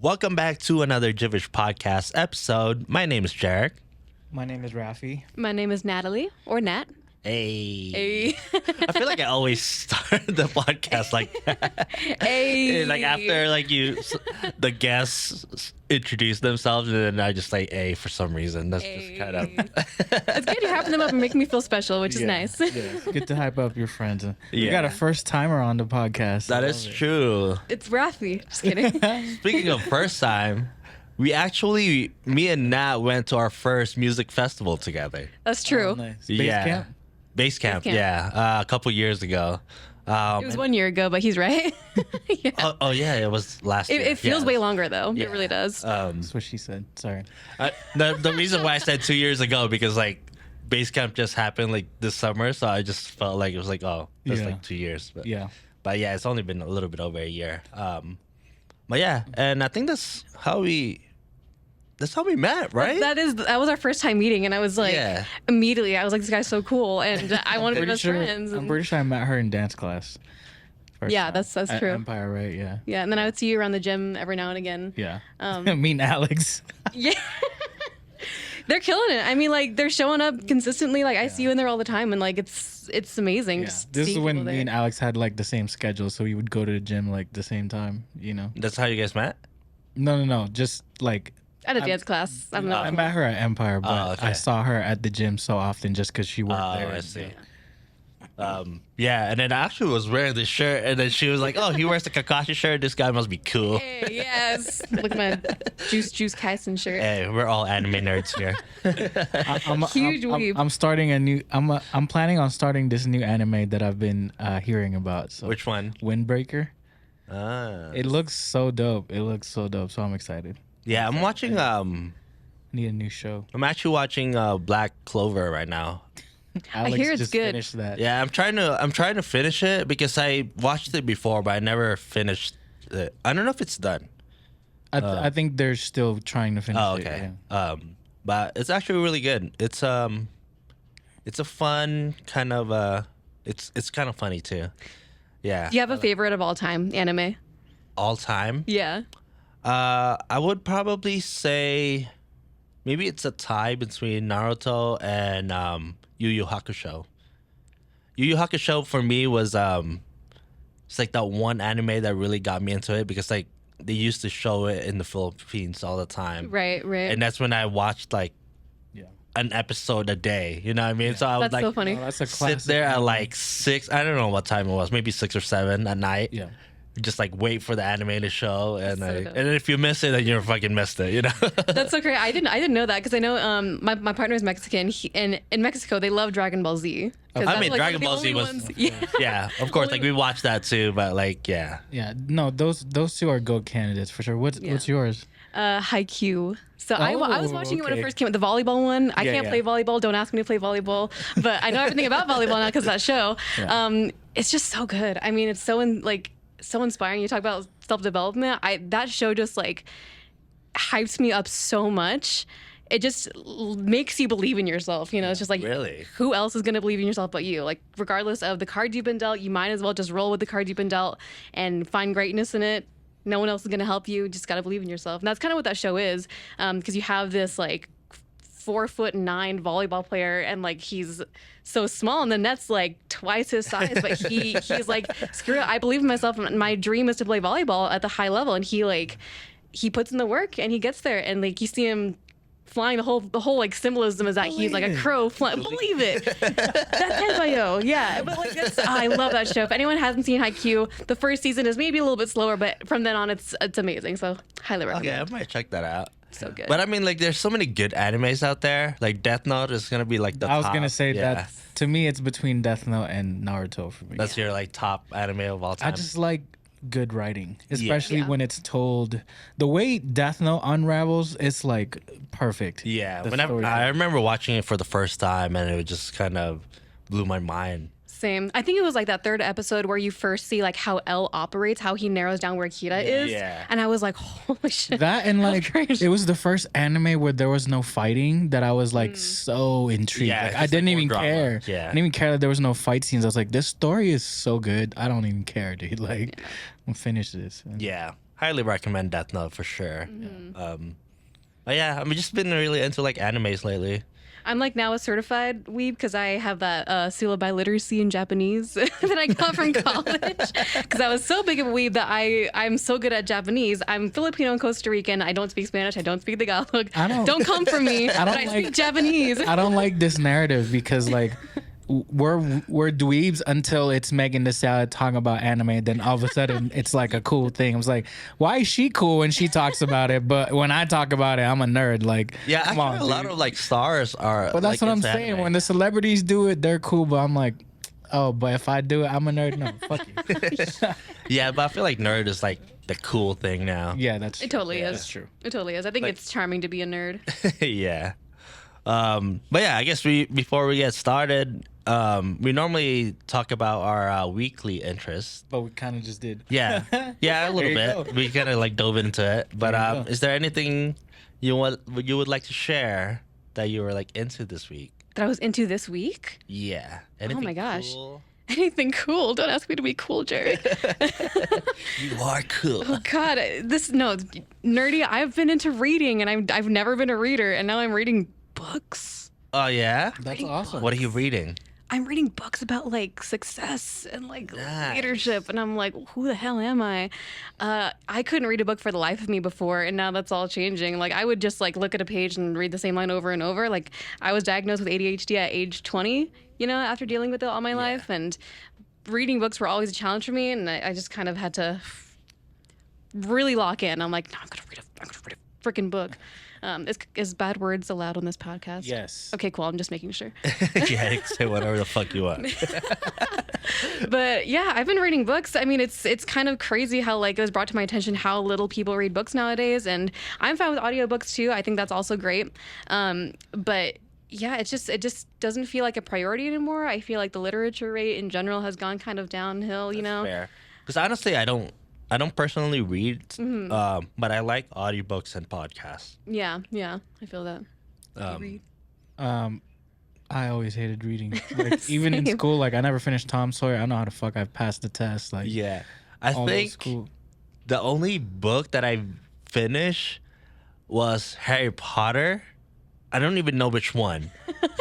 Welcome back to another JIVij podcast episode. My name is JERiCK. My name is Rafi. My name is Natalie, or Nat. Hey. I feel like I always start the podcast like that. Hey. Like after the guests introduce themselves and then I just like hey for some reason. That's just kind of. It's good. You're hyping them up and making me feel special, which is nice. Yes. Good to hype up your friends. You Yeah. got a first timer on the podcast. That is true. It's Rafi. Just kidding. Speaking of first time, me and Nat went to our first music festival together. That's true. Oh, nice. Yeah. Camp? Base camp, Base camp. yeah. A couple years ago. It was 1 year ago, but he's right. Yeah. Oh, yeah, it was last year. It feels Yes. way longer, though. Yeah. It really does. That's what she said. Sorry. The reason why I said 2 years ago because like base camp just happened like this summer, so I just felt like it was like that's Yeah. like 2 years. But Yeah. yeah, it's only been a little bit over a year. But yeah, and I think that's how we met, right? That was our first time meeting, and I was like, Yeah. immediately, I was like, this guy's so cool, and I wanted to be best friends. I'm and- pretty sure I met her in dance class. First Yeah, time. that's At true. Empire, right? Yeah. Yeah, and then I would see you around the gym every now and again. Yeah. Um, Me and Alex. Yeah. They're killing it. I mean, like, they're showing up consistently. Like, I see you in there all the time, and like, it's amazing. Yeah. Just This is seeing when people me and there. Alex had like the same schedule, so we would go to the gym like the same time. You know. That's how you guys met? No. Just like At a dance class. I don't know. I met her at Empire, but okay. I saw her at the gym so often just because she worked there. I see. Yeah, and then I actually was wearing this shirt, and then she was like, "Oh, he wears the Kakashi shirt. This guy must be cool." Hey, yes. Look at my Juice Kaisen shirt. Hey, we're all anime nerds here. Huge weeb. I'm starting a new. I'm planning on starting this new anime that I've been hearing about. So Which one? Windbreaker. Ah. It looks so dope. So I'm excited. Yeah, I'm watching. Need a new show. I'm actually watching Black Clover right now. Alex hear it's just good. finished that. Yeah, I'm trying to finish it because I watched it before, but I never finished it. I don't know if it's done. I think they're still trying to finish Oh, it. okay. yeah. But it's actually really good. It's a fun kind of it's kind of funny too. Yeah. Do you have a favorite of all time anime? All time. Yeah. I would probably say maybe it's a tie between Naruto and Yu Yu Hakusho. Yu Yu Hakusho for me was it's like that one anime that really got me into it because like they used to show it in the Philippines all the time. Right. And that's when I watched like Yeah. an episode a day. You know what I mean? So I would That's like so funny. Oh, that's a sit classic. there at like 6. I don't know what time it was. Maybe 6 or 7 at night. Yeah. Just like wait for the anime to show, and So like, dope. and then if you miss it, then you fucking missed it. You know? That's so crazy. I didn't know that because I know my partner is Mexican, and in Mexico they love Dragon Ball Z. 'Cause I that's, mean, like, Dragon one of Ball the Z only was ones- Yeah. yeah, of course. Like we watched that too, but like yeah, Yeah. No, those two are GOAT candidates for sure. What's yours? Haikyuu. So I was watching it when it okay. first came out, the volleyball one. I Yeah, can't yeah. play volleyball. Don't ask me to play volleyball. But I know everything about volleyball now because of that show. Yeah. It's just so good. I mean, it's so inspiring. You talk about self-development. That show just like hypes me up so much. It just makes you believe in yourself. You know, it's just like, Really? who else is going to believe in yourself but you? Like, regardless of the card you've been dealt, you might as well just roll with the card you've been dealt and find greatness in it. No one else is going to help you. Just got to believe in yourself. And that's kind of what that show is. Because you have this like 4'9" volleyball player, and like he's so small, and the net's like twice his size. But he's like, screw it, I believe in myself. And my dream is to play volleyball at the high level. And he puts in the work, and he gets there. And like you see him flying. The whole like symbolism is that he's like a crow flying. Believe it. That's Henbayo. Yeah, but like I love that show. If anyone hasn't seen Haikyuu, the first season is maybe a little bit slower, but from then on it's amazing. So highly recommend. okay, I might check that out. So good. But I mean, like, there's so many good animes out there. Like Death Note is gonna be like the. I was top. gonna say Yeah. that to me it's between Death Note and Naruto for me. That's your like top anime of all time. I just like good writing, especially Yeah. when it's told the way Death Note unravels. It's like perfect. yeah. The Whenever story. I remember watching it for the first time, and it just kind of blew my mind. Same. I think it was like that third episode where you first see like how L operates, how he narrows down where Kira is. Yeah. And I was like, holy shit. That and like crazy. it was the first anime where there was no fighting that I was like so intrigued. Yeah, Like, it's I just, didn't like, more even drama. care. Yeah. I didn't even care that there was no fight scenes. I was like, this story is so good. I don't even care, dude. Like, I'm gonna finish this. Yeah. highly recommend Death Note for sure. But yeah, I've just been really into like animes lately. I'm like now a certified weeb because I have that seal of biliteracy in Japanese that I got from college. Because I was so big of a weeb that I'm so good at Japanese. I'm Filipino and Costa Rican. I don't speak Spanish. I don't speak Tagalog. Don't come for me. I speak Japanese. I don't like this narrative because like we're dweebs until it's Megan Thee Stallion talking about anime. Then all of a sudden it's like a cool thing. I was like, why is she cool when she talks about it? But when I talk about it, I'm a nerd. Like, Yeah, come on, a lot dude. of like stars are. But that's like, what I'm into saying. anime. When the celebrities do it, they're cool. But I'm like, oh, but if I do it, I'm a nerd. No, fuck you. Yeah, but I feel like nerd is like the cool thing now. Yeah, that's It totally is. That's true. It totally is. I think it's charming to be a nerd. Yeah. But yeah, I guess before we get started, we normally talk about our weekly interests. But we kind of just did. Yeah, yeah, a little There you bit. go. We kind of like dove into it. But There you go. is there anything you would like to share that you were like into this week? That I was into this week? Yeah. my gosh. Cool? Anything cool? Don't ask me to be cool, Jared. You are cool. Oh God, nerdy. I've been into reading, and I've never been a reader, and now I'm reading books. Oh yeah. That's awesome. What are you reading? I'm reading books about like success and like Nice. leadership, and I'm like, who the hell am I? I couldn't read a book for the life of me before, and now that's all changing. Like I would just like look at a page and read the same line over and over. Like I was diagnosed with ADHD at age 20, after dealing with it all my life, and reading books were always a challenge for me, and I just kind of had to really lock in. I'm like, no, I'm gonna read a freaking book. Is bad words allowed on this podcast? Yes. Okay, cool. I'm just making sure. Yeah, you can say whatever the fuck you want. But yeah, I've been reading books. I mean, it's kind of crazy how like it was brought to my attention how little people read books nowadays, and I'm fine with audiobooks too. I think that's also great. But yeah, it just doesn't feel like a priority anymore. I feel like the literature rate in general has gone kind of downhill. Fair. Because honestly, I don't personally read, but I like audiobooks and podcasts. Yeah, I feel that. You read? I always hated reading. Like even in Same. school, like I never finished Tom Sawyer. I don't know how the fuck I passed the test. Like Yeah, I all those think school. the only book that I finished was Harry Potter. I don't even know which one.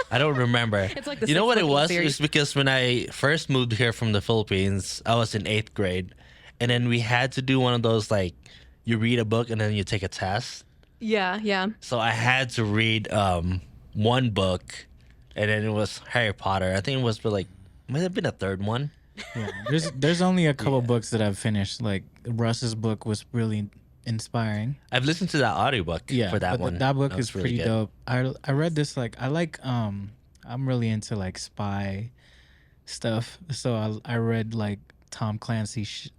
I don't remember. It's like the you know what it sixth book was? in the It was because when I first moved here from the Philippines, I was in 8th grade, and then we had to do one of those like you read a book and then you take a test. Yeah. So I had to read one book, and then it was Harry Potter. I think it was for like might have been a third one. Yeah, there's only a couple books that I've finished. Like Russ's book was really inspiring. I've listened to that audiobook Yeah, for that but one. that book was is really pretty good. dope. I read this like I like I'm really into like spy stuff. So I read like Tom Clancy shit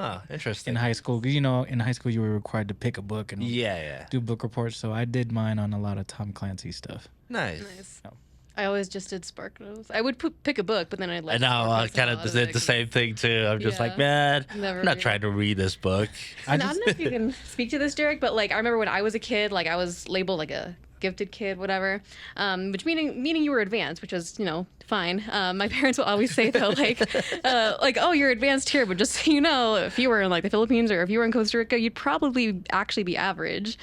Oh, interesting. in high school. 'Cause, in high school you were required to pick a book and Yeah. do book reports. So I did mine on a lot of Tom Clancy stuff. Nice. Nice. I always just did Spark Notes. I would pick a book, but then I'd like. I know. I kind of did the same thing too. I'm just like, man, Never I'm not read trying to read this book. I don't know if you can speak to this, JERiCK, but like I remember when I was a kid, like I was labeled like a gifted kid, whatever, which meaning you were advanced, which was fine. My parents will always say though, like oh, you're advanced here, but just so you know, if you were in like the Philippines or if you were in Costa Rica, you'd probably actually be average.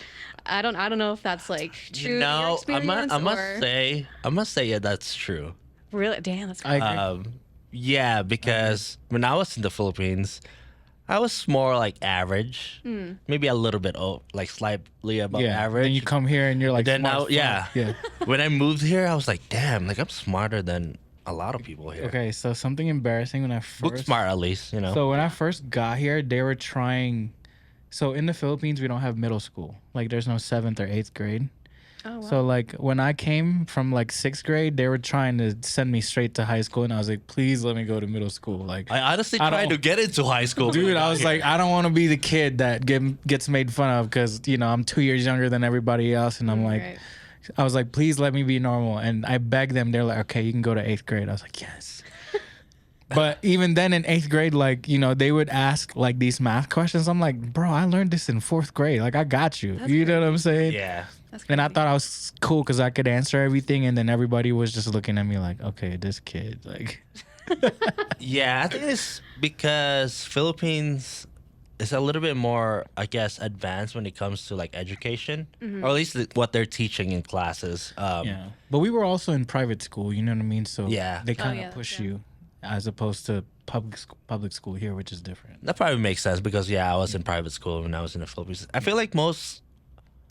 I don't know if that's like true. to your experience, I must say, yeah, that's true. Really, damn, that's I crazy. agree. Yeah, because when I was in the Philippines, I was more like average, maybe a little bit, like slightly above yeah. average. Then you come here and you're like, Then smart now, as yeah. fuck. Yeah. When I moved here, I was like, damn, like I'm smarter than a lot of people here. Okay, so something embarrassing when I Book first smart at least, So when I first got here, they were trying. So in the Philippines, we don't have middle school. Like there's no 7th or 8th grade. Oh, wow. So like when I came from like 6th grade, they were trying to send me straight to high school, and I was like, please let me go to middle school. Like, I honestly I tried don't- to get into high school. dude, I was like, I don't want to be the kid that gets made fun of because I'm 2 years younger than everybody else, and I'm like, Right. I was like, please let me be normal, and I begged them. They're like, okay, you can go to 8th grade. I was like, yes. But even then in 8th grade, like, they would ask like these math questions. I'm like, bro, I learned this in 4th grade. Like, I got you. That's You know what I'm saying? yeah. That's And I crazy. thought I was cool because I could answer everything. And then everybody was just looking at me like, okay, this kid, like, Yeah, I think it's because Philippines it's a little bit more, I guess, advanced when it comes to like education, or at least what they're teaching in classes. Yeah, but we were also in private school. You know what I mean? So Yeah. they kind of yeah, push yeah. you, as opposed to public school here, which is different. That probably makes sense because I was in private school when I was in the Philippines. I feel like most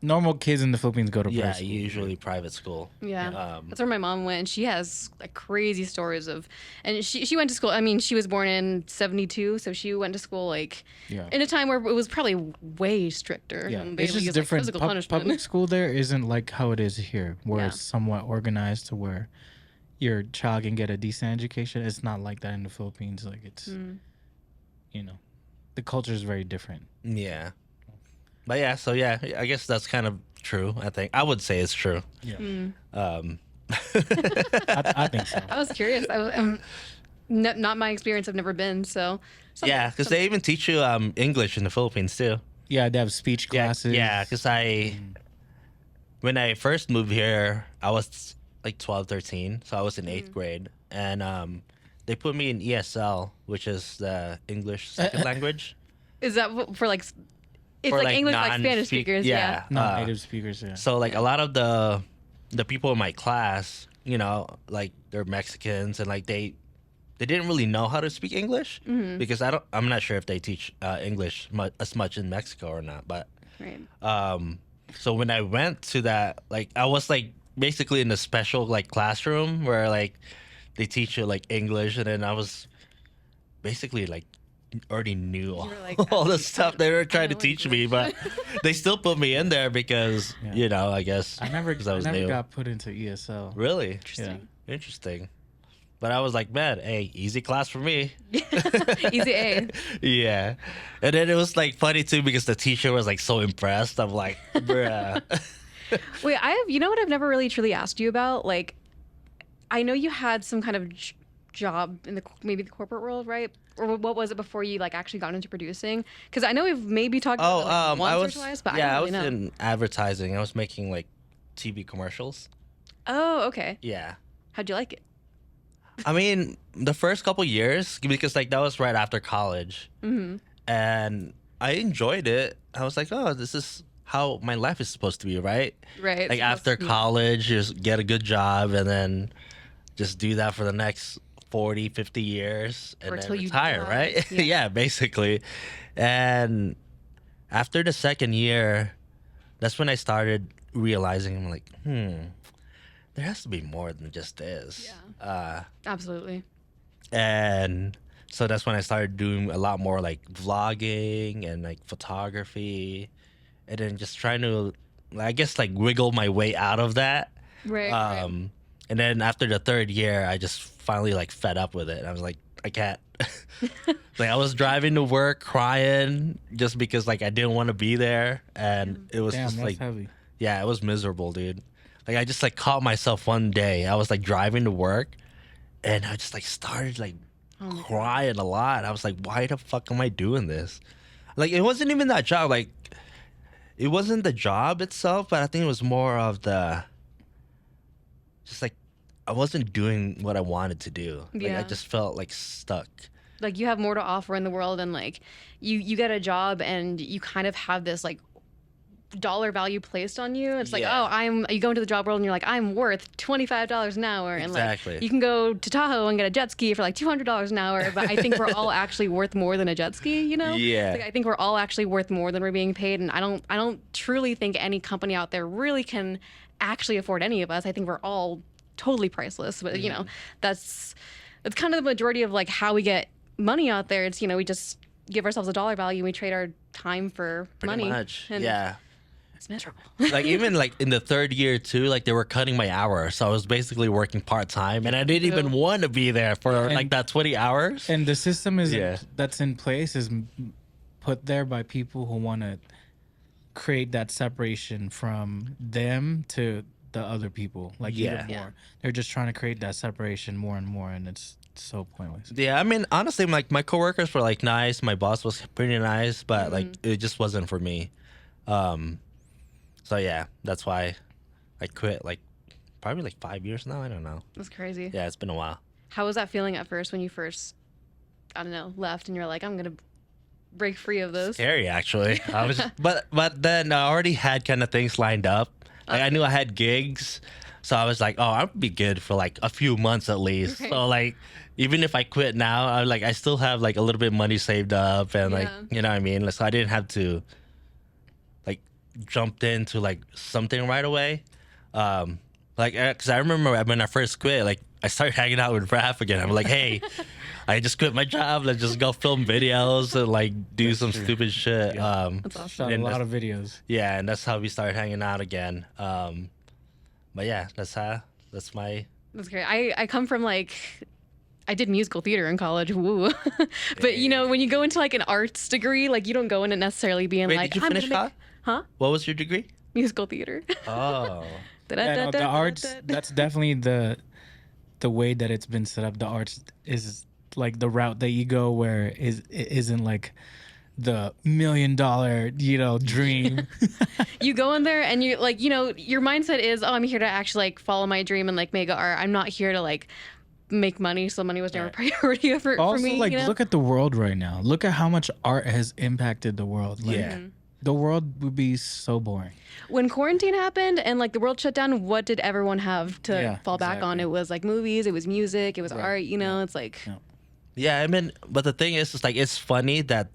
Normal kids in the Philippines go to private school. usually private school. Yeah, that's where my mom went. She has like crazy stories of, and she went to school. I mean, she was born in '72, so she went to school like Yeah. in a time where it was probably way stricter. Yeah, and they it's would just use, like, different. physical punishment. Public school there isn't like how it is here, where Yeah. it's somewhat organized to where your child can get a decent education. It's not like that in the Philippines. Like it's, you know, the culture is very different. Yeah. But yeah, so yeah, I guess that's kind of true. I think I would say it's true. Yeah, Um, I think so. I was curious. Not my experience. I've never been. So yeah, because they even teach you English in the Philippines too. Yeah, they have speech classes. Yeah, because when I first moved here, I was like 12, 13, so I was in 8th grade, and they put me in ESL, which is the English second language. is that for like? It's For, like like, English, like Spanish non-speak- speakers. Yeah. Non-native speakers. Yeah. So like a lot of the people in my class, like they're Mexicans, and like they didn't really know how to speak English because I'm not sure if they teach English as much in Mexico or not, but Right. so when I went to that, like I was like basically in a special like classroom where like they teach you like English, and then I was basically like already knew all, were like, all the stuff they were trying to know teach me, English. but they still put me in there because I guess I never 'cause I was new. got put into ESL. Really Interesting. interesting. But I was like, man, hey, easy class for me. Easy A. Yeah, and then it was like funny too because the teacher was like so impressed. I'm like, bruh. Wait, you know what I've never really truly asked you about? Like, I know you had some kind of job in maybe the corporate world, right? Or what was it before you like actually got into producing? Because I know we've maybe talked about it like once or twice, but I don't really know. in advertising. I was making like TV commercials. Oh, okay. Yeah. How'd you like it? I mean, the first couple years, because like that was right after college, and I enjoyed it. I was like, oh, this is how my life is supposed to be, right? Right. Like so after that's- college, just get a good job and then just do that for the next 40, 50 years and Or then till you retire, die. right? Yeah. Yeah, basically. And after the second year, that's when I started realizing, I'm like, there has to be more than just this. Absolutely. And so that's when I started doing a lot more like vlogging and like photography, and then just trying to, I guess, like wiggle my way out of that. Right. Right. And then after the third year, I just finally like fed up with it. I was like, I can't. Like I was driving to work crying just because like I didn't want to be there, and it was Damn, just that's like, heavy. yeah, it was miserable, dude. Like I just like caught myself one day. I was like driving to work, and I just like started like crying a lot. I was like, why the fuck am I doing this? Like it wasn't even that job. Like it wasn't the job itself, but I think it was more of the just like I wasn't doing what I wanted to do. Like Yeah. I just felt like stuck. Like you have more to offer in the world, and like you get a job and you kind of have this like dollar value placed on you. It's like, Yeah. you go into the job world and you're like, I'm worth $25 an hour, and Exactly. like you can go to Tahoe and get a jet ski for like $200 an hour. But I think we're all actually worth more than a jet ski, you know? Yeah. It's like, I think we're all actually worth more than we're being paid, and I don't truly think any company out there really can actually afford any of us. I think we're all totally priceless. But you know, that's kind of the majority of like how we get money out there. It's, you know, we just give ourselves a dollar value and we trade our time for Pretty money. much. And Yeah. it's miserable. Like even like in the third year too, like they were cutting my hours, so I was basically working part time, and I didn't even want to be there for like that 20 hours. And the system is Yeah. that's in place is put there by people who want to create that separation from them to the other people. Like Yeah. even more, they're just trying to create that separation more and more, and it's so pointless. Yeah, I mean, honestly, like my coworkers were like nice. My boss was pretty nice, but like it just wasn't for me. So yeah, that's why I quit. Like probably like 5 years now. I don't know. That's crazy. Yeah, it's been a while. How was that feeling at first when you first, I don't know, left and you're like, I'm going to break free of this? Scary, actually. I was, but then I already had kind of things lined up. Like I knew I had gigs, so I was like, oh, I'll be good for like a few months at least. Right. So like, even if I quit now, I still have like a little bit of money saved up, and like, Yeah. you know what I mean. So I didn't have to like jumped into like something right away. Like, cause I remember when I first quit, like I started hanging out with Raph again. I'm like, hey, I just quit my job. Let's just go film videos and like do some stupid shit. Yeah. That's awesome. Shot a And lot of videos. Yeah, and that's how we started hanging out again. But yeah, that's my. That's great. I come from like, I did musical theater in college. Woo. But you know, when you go into like an arts degree, like you don't go in and necessarily being Wait, like, did you I'm finish gonna make, that? huh? What was your degree? Musical theater. Oh, Yeah, no, the arts, that's definitely the way that it's been set up. The arts is like the route that you go where it isn't like the $1 million, dream. You go in there and you like, your mindset is, oh, I'm here to actually like follow my dream and like make art. I'm not here to like make money. So money was never a priority for Also, me. like, look at the world right now. Look at how much art has impacted the world. Like, yeah. the world would be so boring. When quarantine happened and like the world shut down, what did everyone have to fall back on? exactly. It was like movies, it was music, it was art, it's like, Yeah, I mean, but the thing is, it's like it's funny that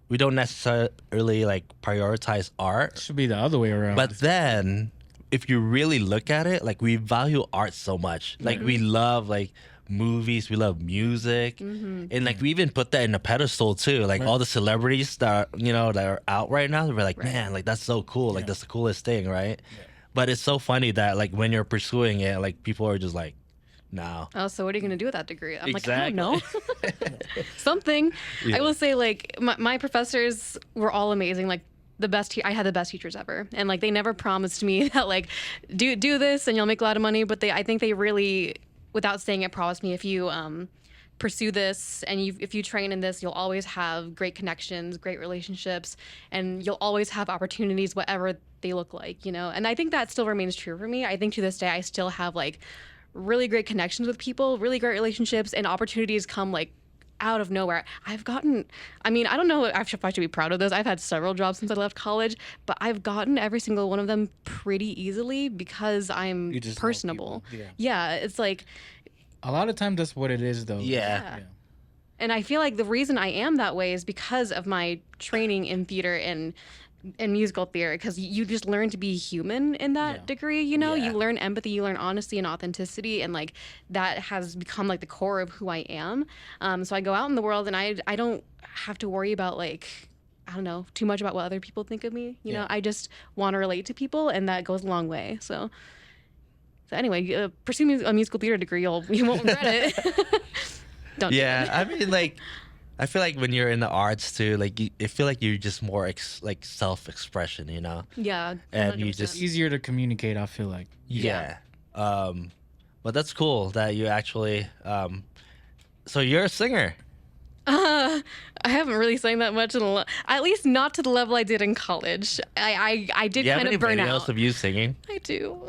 we don't necessarily like prioritize art. It should be the other way around. But then, if you really look at it, like we value art so much. Like we love like movies, we love music, and like we even put that in a pedestal too. Like all the celebrities that are out right now, we're like, man, like that's so cool. Like that's the coolest thing, right? But it's so funny that like when you're pursuing it, like people are just like, no. oh, so what are you going to do with that degree? I'm Exactly. like, I don't know. Something. I will say, like, my professors were all amazing. Like, the best, I had the best teachers ever. And, like, they never promised me that, like, do this and you'll make a lot of money. But I think they really, without saying it, promised me if you pursue this and if you train in this, you'll always have great connections, great relationships, and you'll always have opportunities, whatever they look like, And I think that still remains true for me. I think to this day, I still have, like, really great connections with people, really great relationships, and opportunities come like out of nowhere. I don't know if I should be proud of this. I've had several jobs since I left college, but I've gotten every single one of them pretty easily because I'm You just know personable. people. Yeah, it's like, a lot of times that's what it is, though. Yeah. and I feel like the reason I am that way is because of my training in theater and musical theater, because you just learn to be human in that degree, you Yeah. learn empathy, you learn honesty and authenticity, and like that has become like the core of who I am. So I go out in the world and I don't have to worry about like, I don't know, too much about what other people think of me. You know, I just want to relate to people, and that goes a long way. So anyway, pursue a musical theater degree, you won't regret it. Don't do Yeah, it. I mean, like, I feel like when you're in the arts too, like, I feel like you're just more like self-expression, Yeah, And you 100%. just- Easier to communicate, I feel like. Yeah. But that's cool that you actually. So you're a singer. I haven't really sang that much at least not to the level I did in college. I did Do you have kind any of burn videos out. of you singing? I do.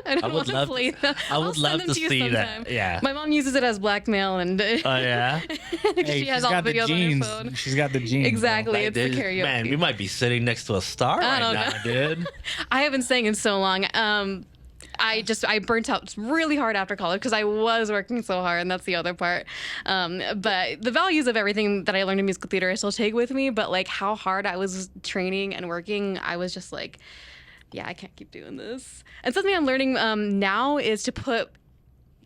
I don't would want to love- play them. I would I'll send love them to to you see that. sometime. Yeah. My mom uses it as blackmail, and Oh yeah. Hey, she has she's all got the the videos jeans. on her phone. She's got the jeans. bro. Exactly. Like, It's the dude, karaoke. man, we might be sitting next to a star right don't now, know. dude. I haven't sang in so long. I burnt out really hard after college because I was working so hard, and that's the other part. But the values of everything that I learned in musical theater I still take with me, but like how hard I was training and working, I was just like, yeah, I can't keep doing this. And something I'm learning now is to put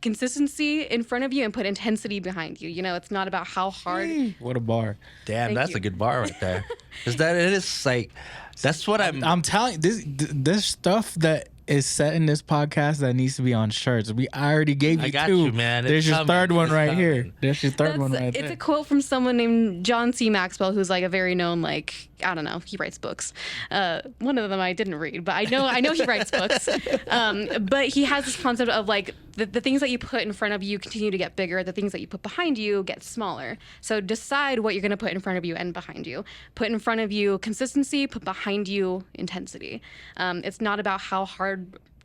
consistency in front of you and put intensity behind you. It's not about how hard. What a bar. Damn, Thank that's you. a good bar right there. Is that it is like, that's what I'm telling you, this stuff that is set in this podcast that needs to be on shirts. I already gave you I got two. you, man. There's It's your coming. third one It's right here. coming. There's your third one right It's there. a quote from someone named John C. Maxwell, who's like a very known, like, I don't know, he writes books. One of them I didn't read, but I know he writes books. But he has this concept of like the things that you put in front of you continue to get bigger. The things that you put behind you get smaller. So decide what you're going to put in front of you and behind you. Put in front of you consistency, put behind you intensity. It's not about how hard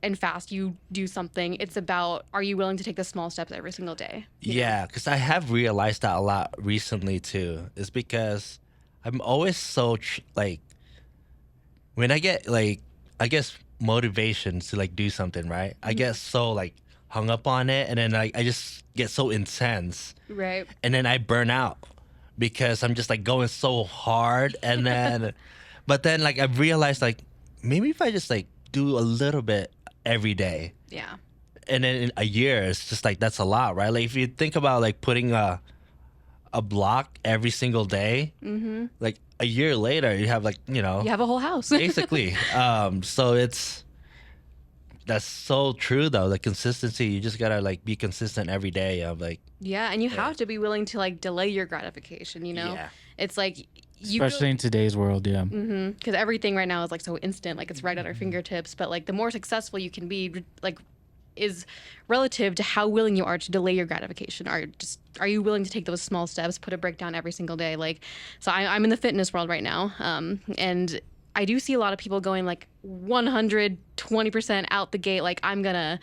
and fast, you do something. It's about, are you willing to take the small steps every single day? Yeah, because I have realized that a lot recently too. It's because I'm always so like when I get like I guess motivation to like do something, right? I get so like hung up on it, and then I just get so intense, Right. and then I burn out because I'm just like going so hard, and then but then like I've realized like maybe if I just like do a little bit every day, Yeah. and then in a year it's just like that's a lot, right? Like if you think about like putting a block every single day, like a year later you have like You have a whole house. basically so that's so true though, the consistency. You just gotta like be consistent every day of like Yeah, and you have to be willing to like delay your gratification, Yeah. It's like you Especially in today's world, yeah. because everything right now is like so instant, like it's right at our fingertips. But like the more successful you can be, like, is relative to how willing you are to delay your gratification. Are you willing to take those small steps, put a break down every single day? Like, so I'm in the fitness world right now, and I do see a lot of people going like 120% out the gate. Like, I'm gonna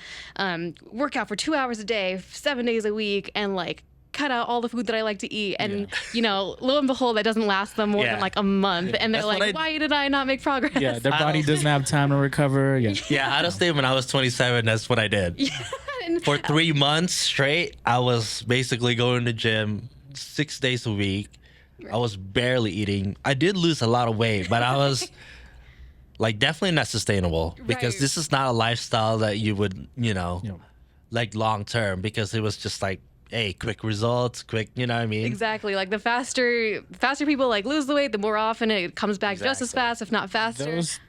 work out for 2 hours a day, 7 days a week, and like cut out all the food that I like to eat. And lo and behold, that doesn't last them more than like a month. And they're That's like, why did I not make progress? Yeah, their body doesn't have time to recover. Yeah. yeah, honestly, when I was 27, that's what I did. For 3 months straight, I was basically going to the gym 6 days a week. I was barely eating. I did lose a lot of weight, but I was like definitely not sustainable, because Right. this is not a lifestyle that you would, like long term, because it was just like, hey, quick results, quick, you know what I mean? Exactly. Like the faster people like lose the weight, the more often it comes back just as fast, if not faster. Those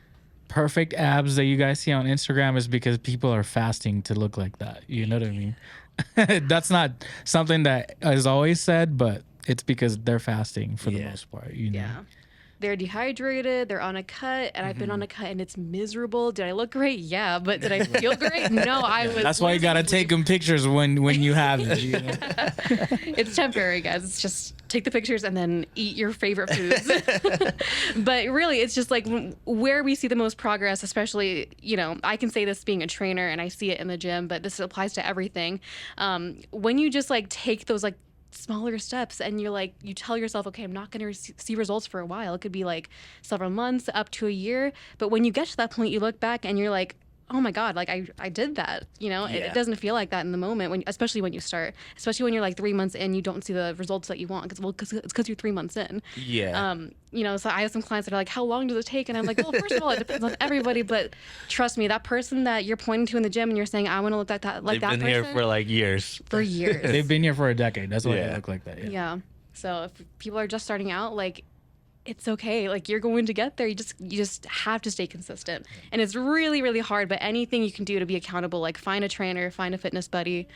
perfect abs that you guys see on Instagram is because people are fasting to look like that. You know what I mean? That's not something that is always said, but it's because they're fasting for the most part. Yeah. They're dehydrated, they're on a cut, and I've been on a cut and it's miserable. Did I look great? Yeah, but did I feel great? No, I was. That's why you gotta take them pictures when you have it. It's temporary, guys. It's just take the pictures and then eat your favorite foods. But really, it's just like where we see the most progress, especially, I can say this being a trainer and I see it in the gym, but this applies to everything. When you just like take those like smaller steps and you tell yourself, okay, I'm not going to see results for a while. It could be like several months up to a year. But when you get to that point, you look back and you're like, oh my God, like I did that. It doesn't feel like that in the moment, especially when you start, especially when you're like 3 months in, you don't see the results that you want because it's because you're 3 months in. Yeah. So I have some clients that are like, how long does it take? And I'm like, well, first of all, it depends on everybody, but trust me, that person that you're pointing to in the gym and you're saying, I want to look like that, They've been here for like years. for years. They've been here for a decade. That's why they look like that. Yeah. So if people are just starting out, like, it's okay. Like, you're going to get there. You just have to stay consistent. And it's really, really hard, but anything you can do to be accountable, like find a trainer, find a fitness buddy,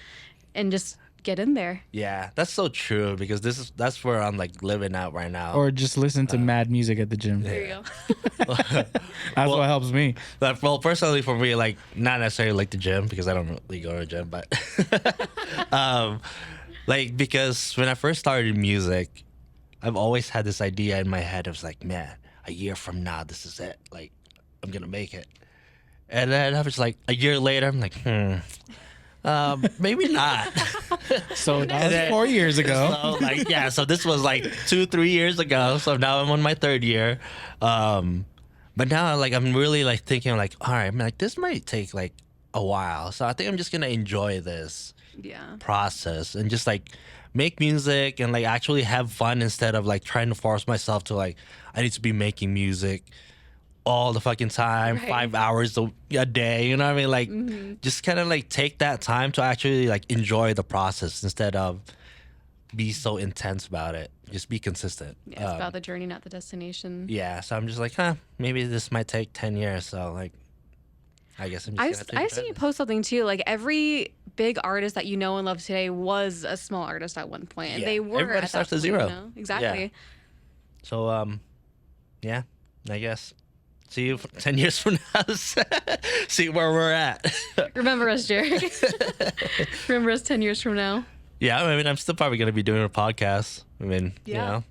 and just get in there. Yeah, that's so true, because that's where I'm like living out right now. Or just listen to mad music at the gym. There you go. That's what helps me. Well, personally for me, like not necessarily like the gym, because I don't really go to the gym, but like, because when I first started music, I've always had this idea in my head. It was like, man, a year from now, this is it. Like, I'm gonna make it. And then I was like, a year later, I'm like, maybe not. So that was 4 years ago. So so this was like 2-3 years ago. So now I'm on my third year. But now like I'm really like thinking like, all right, like this might take like a while. So I think I'm just gonna enjoy this process and just like make music and like actually have fun, instead of like trying to force myself to like, I need to be making music all the fucking time, 5 hours a day, you know what I mean? Like, just kind of like take that time to actually like enjoy the process, instead of be so intense about it. Just be consistent. Yeah, it's about the journey, not the destination. Yeah, so I'm just like, maybe this might take 10 years. So like, I guess I'm just I've seen you post something too. Like, every big artist that you know and love today was a small artist at one point, and they were everybody at starts that at point, zero. Exactly. Yeah. So yeah, I guess. See you 10 years from now. See where we're at. Remember us, JERiCK. Remember us 10 years from now. Yeah, I mean, I'm still probably going to be doing a podcast. I mean, you know.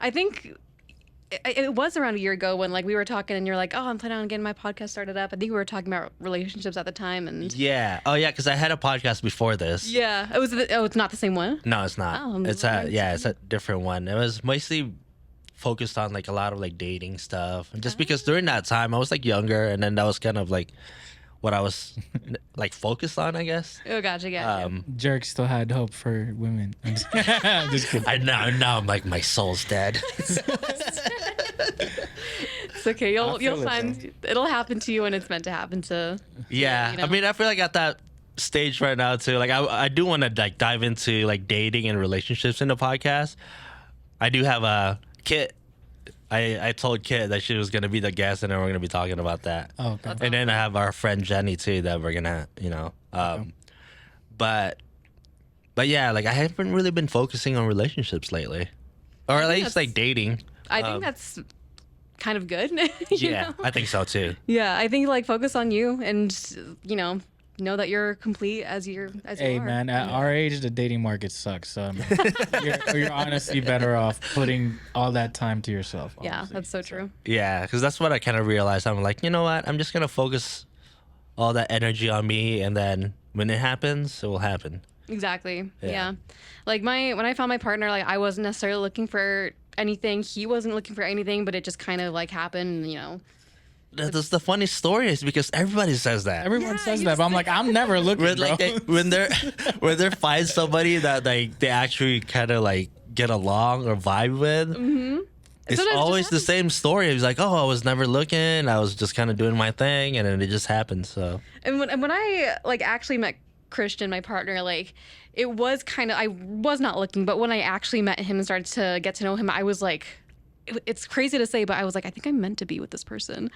I think it was around a year ago when like we were talking and you're like, oh, I'm planning on getting my podcast started up. I think we were talking about relationships at the time, and Yeah. Oh yeah, because I had a podcast before this. yeah, it was. It's not the same one. No, it's not. Oh, It's a different one. It was mostly focused on like a lot of like dating stuff, and just because during that time I was like younger, and then that was kind of like what I was like focused on, I guess. Oh, gotcha. JERiCK still had hope for women. I'm just kidding. I now I'm like my soul's dead. It's okay. You'll feel it, find it'll happen to you when it's meant to happen to. Yeah, you know? I mean, I feel like at that stage right now too. Like, I do want to like dive into like dating and relationships in the podcast. I do have a Kit. I told Kit that she was gonna be the guest, and then we're gonna be talking about that. Oh, okay. That's And then I have our friend Jenny too that we're gonna, but yeah, like I haven't really been focusing on relationships lately, or at least that's- like dating. I think that's kind of good. you Yeah, know? I think so too. Yeah, I think like focus on you and know that you're complete as you Hey are. man, at our age, the dating market sucks. So I mean, you're honestly better off putting all that time to yourself. Yeah, honestly. that's so true. Yeah, because that's what I kind of realized. I'm like, you know what? I'm just gonna focus all that energy on me, and then when it happens, it will happen. Exactly. Yeah. Yeah. Like when I found my partner, like I wasn't necessarily looking for anything. He wasn't looking for anything, but it just kind of like happened. That's the funny story is because everybody says that. Everyone Yeah, says you that, but I'm like, I'm never looking, when bro. like when they find somebody that like they actually kind of like get along or vibe with. Mm-hmm. It's Sometimes it always just the same story. It's like, oh, I was never looking. I was just kind of doing my thing, and then it just happened. So And when I like actually met Christian, my partner, like it was kind of I was not looking, but when I actually met him and started to get to know him, I was like, it's crazy to say, but I was like, I think I'm meant to be with this person.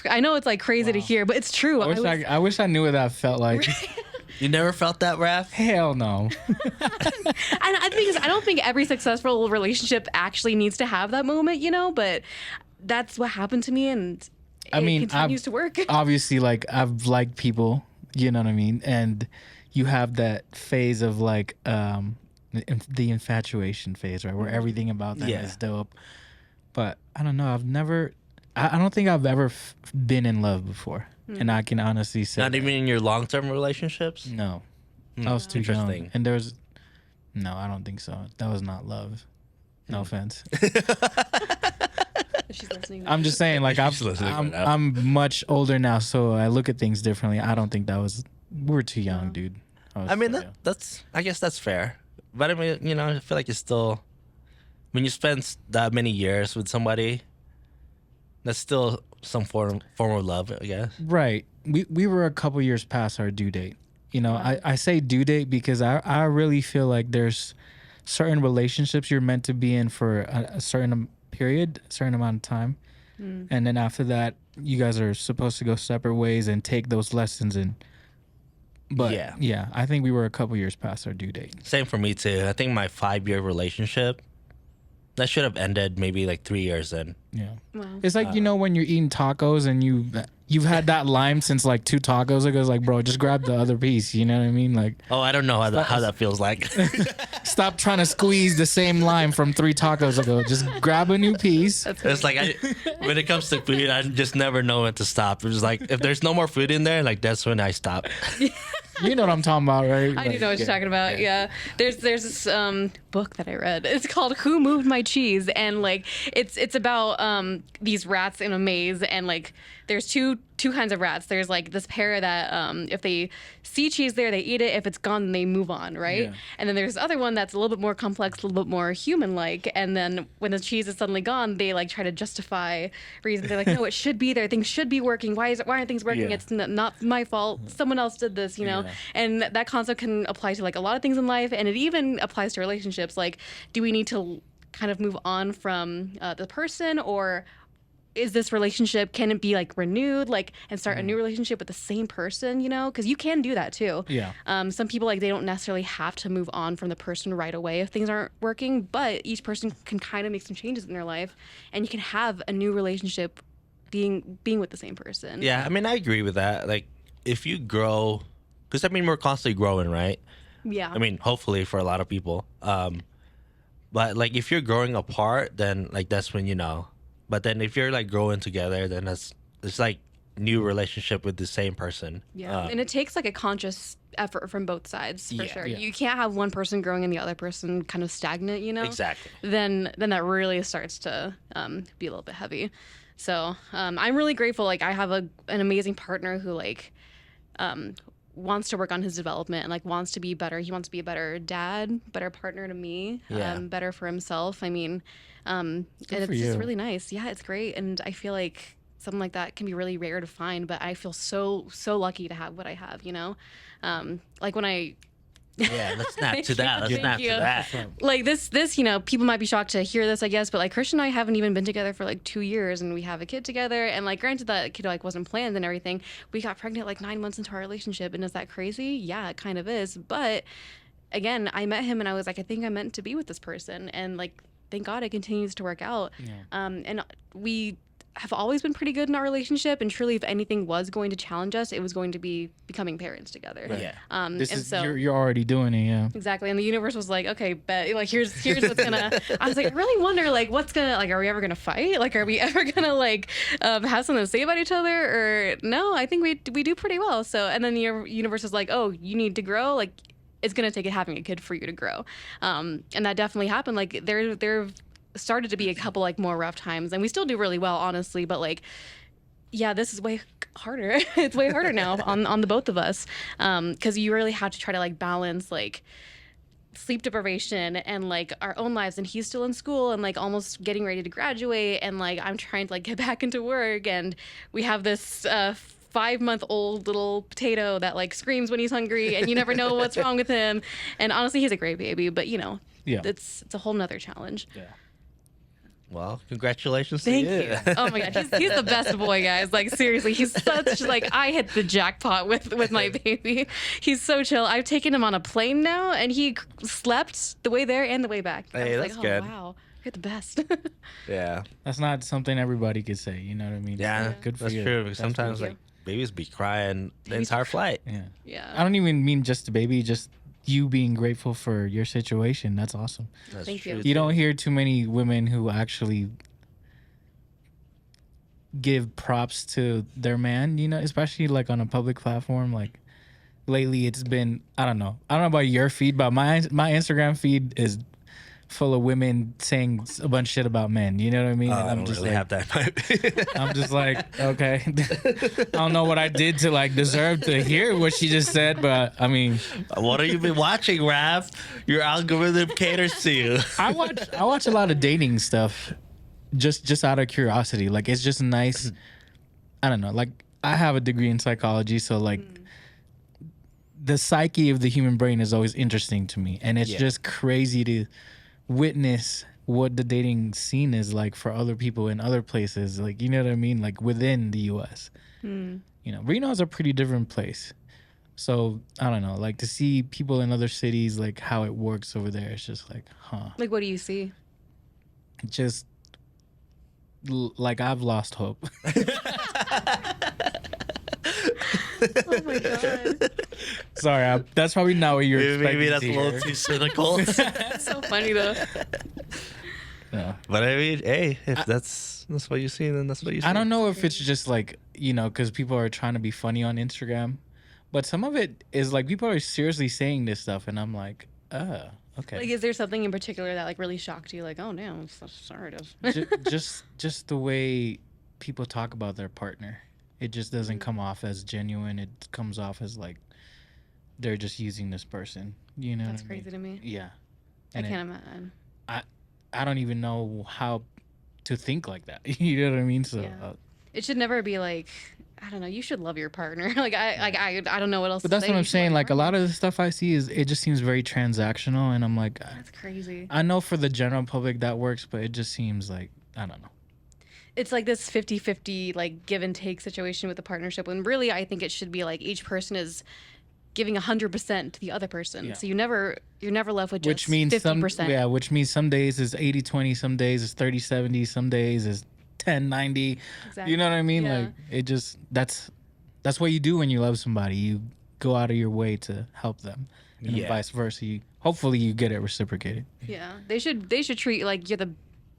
I know it's like crazy to hear, but it's true. I wish I knew what that felt like. you never felt that, Raph? Hell no. And I think I don't think every successful relationship actually needs to have that moment, but that's what happened to me, and I mean, it continues to work. Obviously, like I've liked people, you know what I mean, and you have that phase of like the infatuation phase, right, where everything about that is dope. But I don't know. I don't think I've ever been in love before, and I can honestly say Not even in your long-term relationships? no. I was too young, Interesting. and no, I don't think so. That was not love. No offense. If she's listening. I'm just saying, like She's listening right now. I'm much older now, so I look at things differently. I don't think that was. We're too young, dude. I mean, so young. that's I guess that's fair. But I mean, I feel like it's still when you spend that many years with somebody, that's still some form of love, I guess. Right. We were a couple years past our due date. I say due date because I really feel like there's certain relationships you're meant to be in for a certain period, a certain amount of time. And then after that, you guys are supposed to go separate ways and take those lessons. But yeah, I think we were a couple years past our due date. Same for me too. I think my 5-year relationship that should have ended maybe like 3 years in. Yeah. Wow. It's like, when you're eating tacos and you've had that lime since like 2 tacos ago. It's like, bro, just grab the other piece. You know what I mean? Like, Oh, I don't know how that feels like. stop trying to squeeze the same lime from 3 tacos ago. Just grab a new piece. It's like when it comes to food, I just never know when to stop. It's like if there's no more food in there, like that's when I stop. You know what I'm talking about, right? I do know what you're talking about. Yeah. There's this book that I read. It's called Who Moved My Cheese, and like it's about these rats in a maze, and like there's two kinds of rats. There's like this pair that if they see cheese there, they eat it. If it's gone, then they move on, right? Yeah. And then there's this other one that's a little bit more complex, a little bit more human-like. And then when the cheese is suddenly gone, they like try to justify reasons. They're like, no, it should be there. Things should be working. Why aren't things working? Yeah. It's not my fault. Someone else did this, Yeah. And that concept can apply to like a lot of things in life, and it even applies to relationships. Like, do we need to kind of move on from the person, or is this relationship, can it be like renewed, like, and start a new relationship with the same person, because you can do that too. Yeah. Some people, like, they don't necessarily have to move on from the person right away if things aren't working, but each person can kind of make some changes in their life, and you can have a new relationship being with the same person. Yeah, I mean, I agree with that. Like, if you grow, because I mean, we're constantly growing, right? Yeah. I mean, hopefully for a lot of people. But like if you're growing apart, then like that's when you know. But then if you're like growing together, then it's like new relationship with the same person. Yeah, and it takes like a conscious effort from both sides for Yeah. sure. Yeah. You can't have one person growing and the other person kind of stagnant, you know. Exactly. Then that really starts to be a little bit heavy. So I'm really grateful. Like I have an amazing partner who like wants to work on his development and like wants to be better. He wants to be a better dad, better partner to me, Yeah. better for himself. I mean, and it's for just you. really nice. Yeah, it's great, and I feel like something like that can be really rare to find. But I feel so lucky to have what I have. You know, like when I Yeah, let's snap Thank to that. you, Let's thank snap to you. that. like this, you know, people might be shocked to hear this, I guess, but like Christian and I haven't even been together for like 2 years, and we have a kid together. And like, granted, that kid like wasn't planned and everything. We got pregnant like 9 months into our relationship, and is that crazy? Yeah, it kind of is. But again, I met him, and I was like, I think I'm meant to be with this person, and like, thank God it continues to work out. Yeah. And we have always been pretty good in our relationship, and truly, if anything was going to challenge us, it was going to be becoming parents together. Yeah. This and is so you're already doing it, yeah. exactly, and the universe was like, okay, bet, like here's what's gonna. I was like, I really wonder, like, what's gonna, like, are we ever gonna fight? Like, are we ever gonna like have something to say about each other? Or no, I think we do pretty well. So, and then the universe is like, oh, you need to grow, like. It's gonna take having a kid for you to grow, and that definitely happened. Like there started to be a couple like more rough times, and we still do really well, honestly. But like, yeah, this is way harder. It's way harder now on the both of us, because you really have to try to like balance like sleep deprivation and like our own lives, and he's still in school and like almost getting ready to graduate, and like I'm trying to like get back into work, and we have this 5-month-old little potato that like screams when he's hungry, and you never know what's wrong with him. And honestly, he's a great baby, but you know, Yeah. it's a whole nother challenge. Yeah. Well, congratulations Thank to you. you. Oh my god, he's the best boy, guys. Like seriously, he's such like, I hit the jackpot with my baby. He's so chill. I've taken him on a plane now, and he slept the way there and the way back. I Hey, was that's like, good. Oh wow, you're the best. Yeah. That's not something everybody could say, you know what I mean? Yeah. Good for That's you. true. Because That's sometimes good. like babies be crying the entire flight. Yeah. Yeah. I don't even mean just the baby, just you being grateful for your situation. That's awesome. That's Thank you. true, You too. don't hear too many women who actually give props to their man, you know, especially like on a public platform. Like lately it's been, I don't know about your feed, but my Instagram feed is full of women saying a bunch of shit about men, you know what I mean? And I don't really like, have that. I'm just like, okay. I don't know what I did to like deserve to hear what she just said, but I mean, What have you been watching, Raph? Your algorithm caters to you. I watch a lot of dating stuff just out of curiosity. Like it's just nice. I don't know. Like I have a degree in psychology, so like the psyche of the human brain is always interesting to me, and it's Yeah. just crazy to witness what the dating scene is like for other people in other places. Like, you know what I mean? Like within the US. You know, Reno is a pretty different place. So I don't know, like to see people in other cities, like how it works over there. It's just like, huh. Like, what do you see? Just like I've lost hope. Oh my god, Sorry, that's probably not what you're expecting. Maybe that's to a little hear. too cynical. that's so funny though. Yeah. But I mean, hey, if that's what you see, then that's what you see. I don't know if it's just like, you know, because people are trying to be funny on Instagram, but some of it is like people are seriously saying this stuff, and I'm like, oh, okay. Like, is there something in particular that like really shocked you? Like, oh no, I'm so sorry to. just the way people talk about their partner, it just doesn't come off as genuine. It comes off as like they're just using this person. You know, That's what I mean? crazy to me. Yeah, I and can't imagine. I don't even know how to think like that. You know what I mean? So Yeah. It should never be like, I don't know. You should love your partner. I don't know what else. but to that's say. what You I'm should saying. love Like a your lot of the stuff I see it just seems very transactional, and I'm like, partner. That's crazy. I know for the general public that works, but it just seems like, I don't know. It's like this 50-50 like give and take situation with the partnership, when really I think it should be like each person is giving 100% to the other person. Yeah. So you're never left with just Which means 50%. which means some days is 80-20, some days is 30-70, some days is 10-90. Exactly. You know what I mean? Yeah. Like it just that's what you do when you love somebody. You go out of your way to help them. and Yeah. vice versa. Hopefully, you get it reciprocated. Yeah, they should treat you like you're the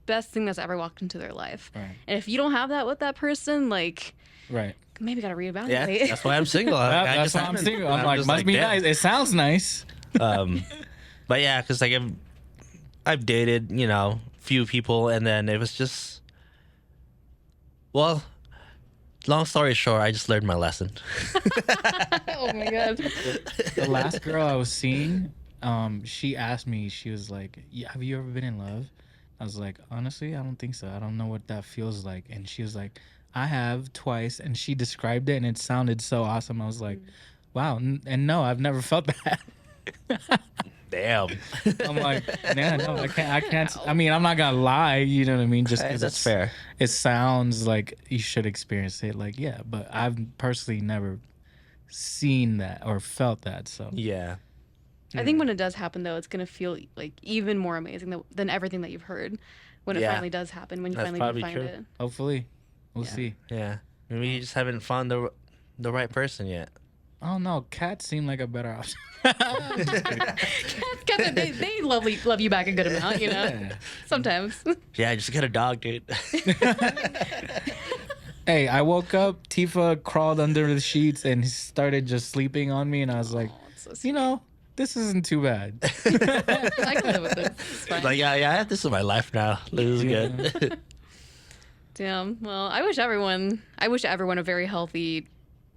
best thing that's ever walked into their life. Right. And if you don't have that with that person, like Right. maybe gotta Yeah, reevaluate. that's why I'm single. I That's just why I'm haven't- single. I'm like, just must be damn. nice. It sounds nice. But yeah, because like I've dated, few people, and then it was just, well, long story short, I just learned my lesson. Oh my god. The last girl I was seeing, she asked me, she was like, yeah, have you ever been in love? I was like, honestly, I don't think so. I don't know what that feels like. And she was like, I have twice. And she described it and it sounded so awesome. I was like, wow. And no, I've never felt that. Damn. I'm like, yeah, no, I can't. I mean, I'm not going to lie. You know what I mean? Just because That's fair. it sounds like you should experience it. Like, yeah, but I've personally never seen that or felt that. So Yeah. I think when it does happen, though, it's gonna feel like even more amazing than everything that you've heard when it Yeah. finally does happen. When you That's finally probably do find true. it. hopefully we'll Yeah. see. Yeah. Maybe you just haven't found the right person yet. Oh no, cats seem like a better option. Cats, they love you back a good amount, Yeah. Sometimes. Yeah, just get a dog, dude. Hey, I woke up, Tifa crawled under the sheets and started just sleeping on me, and I was like, It's so sweet. you know, this isn't too bad. I can live with this. It's fine. Like, yeah, this is my life now. This is good. Damn. Well, I wish everyone a very healthy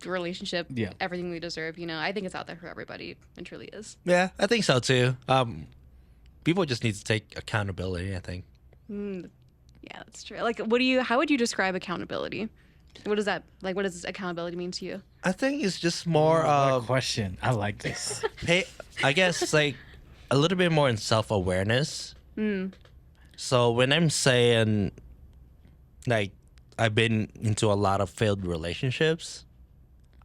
relationship. Yeah. Everything we deserve. I think it's out there for everybody. It truly is. Yeah, I think so too. People just need to take accountability, I think. Yeah, that's true. Like, how would you describe accountability? What does accountability mean to you? I think it's just more What a of question. I like this. I guess like a little bit more in self-awareness. So when I'm saying like I've been into a lot of failed relationships,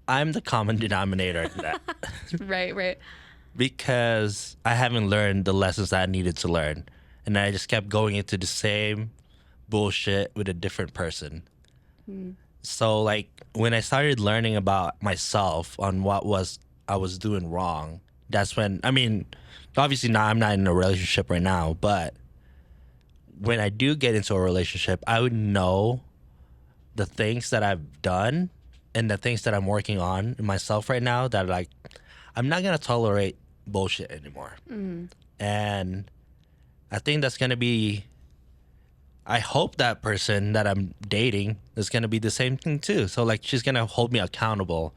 I'm the common denominator in that Right. because I haven't learned the lessons that I needed to learn, and I just kept going into the same bullshit with a different person. So like when I started learning about myself on what I was doing wrong, that's when, I mean, obviously now I'm not in a relationship right now, but when I do get into a relationship, I would know the things that I've done and the things that I'm working on in myself right now that like I'm not gonna tolerate bullshit anymore. And I think that's gonna be, I hope that person that I'm dating is gonna be the same thing too. So like she's gonna hold me accountable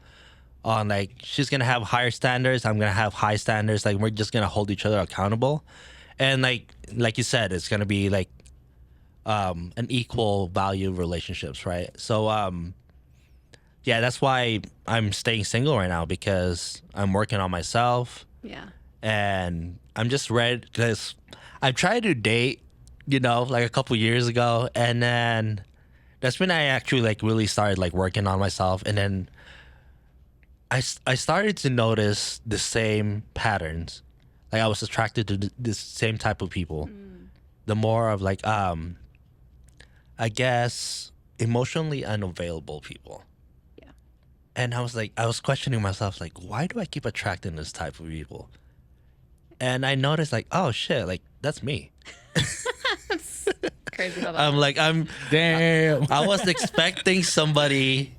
on like she's gonna have higher standards, I'm gonna have high standards, like we're just gonna hold each other accountable. And like you said, it's gonna be like an equal value relationships, right? So yeah, that's why I'm staying single right now, because I'm working on myself Yeah. and I'm just ready, because I've tried to date, like a couple years ago, and then that's when I actually like really started like working on myself, and then I started to notice the same patterns. Like I was attracted to this same type of people. The more of like I guess emotionally unavailable people. Yeah. And I was questioning myself, like, why do I keep attracting this type of people? And I noticed like, oh shit, like that's me. Crazy how that I'm Damn. I was expecting somebody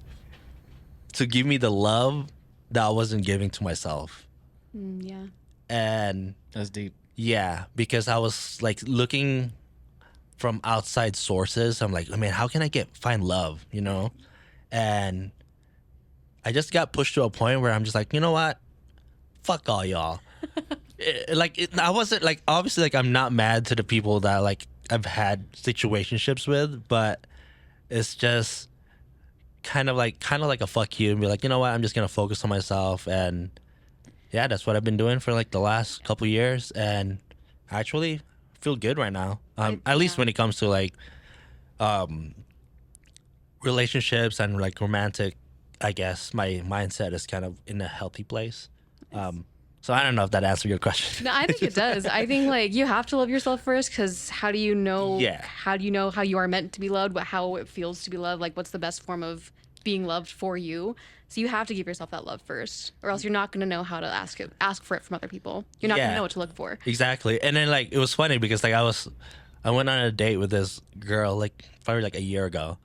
to give me the love that I wasn't giving to myself. yeah. And That's deep. yeah, because I was like looking from outside sources. I'm like, I mean, how can I find love, And I just got pushed to a point where I'm just like, you know what? Fuck all y'all. I wasn't like, obviously, like I'm not mad to the people that like I've had situationships with, but it's just kind of like a fuck you, and be like, you know what? I'm just gonna focus on myself, and yeah, that's what I've been doing for like the last couple years, and actually feel good right now. At least when it comes to like relationships and like romantic, I guess my mindset is kind of in a healthy place. So I don't know if that answered your question. No, I think it does. I think like you have to love yourself first, because how do you know? Yeah. How do you know how you are meant to be loved? How it feels to be loved? Like, what's the best form of being loved for you. So you have to give yourself that love first, or else you're not going to know how to ask for it from other people. You're not going to know what to look for. Exactly. And then like it was funny because like I went on a date with this girl like probably like a year ago.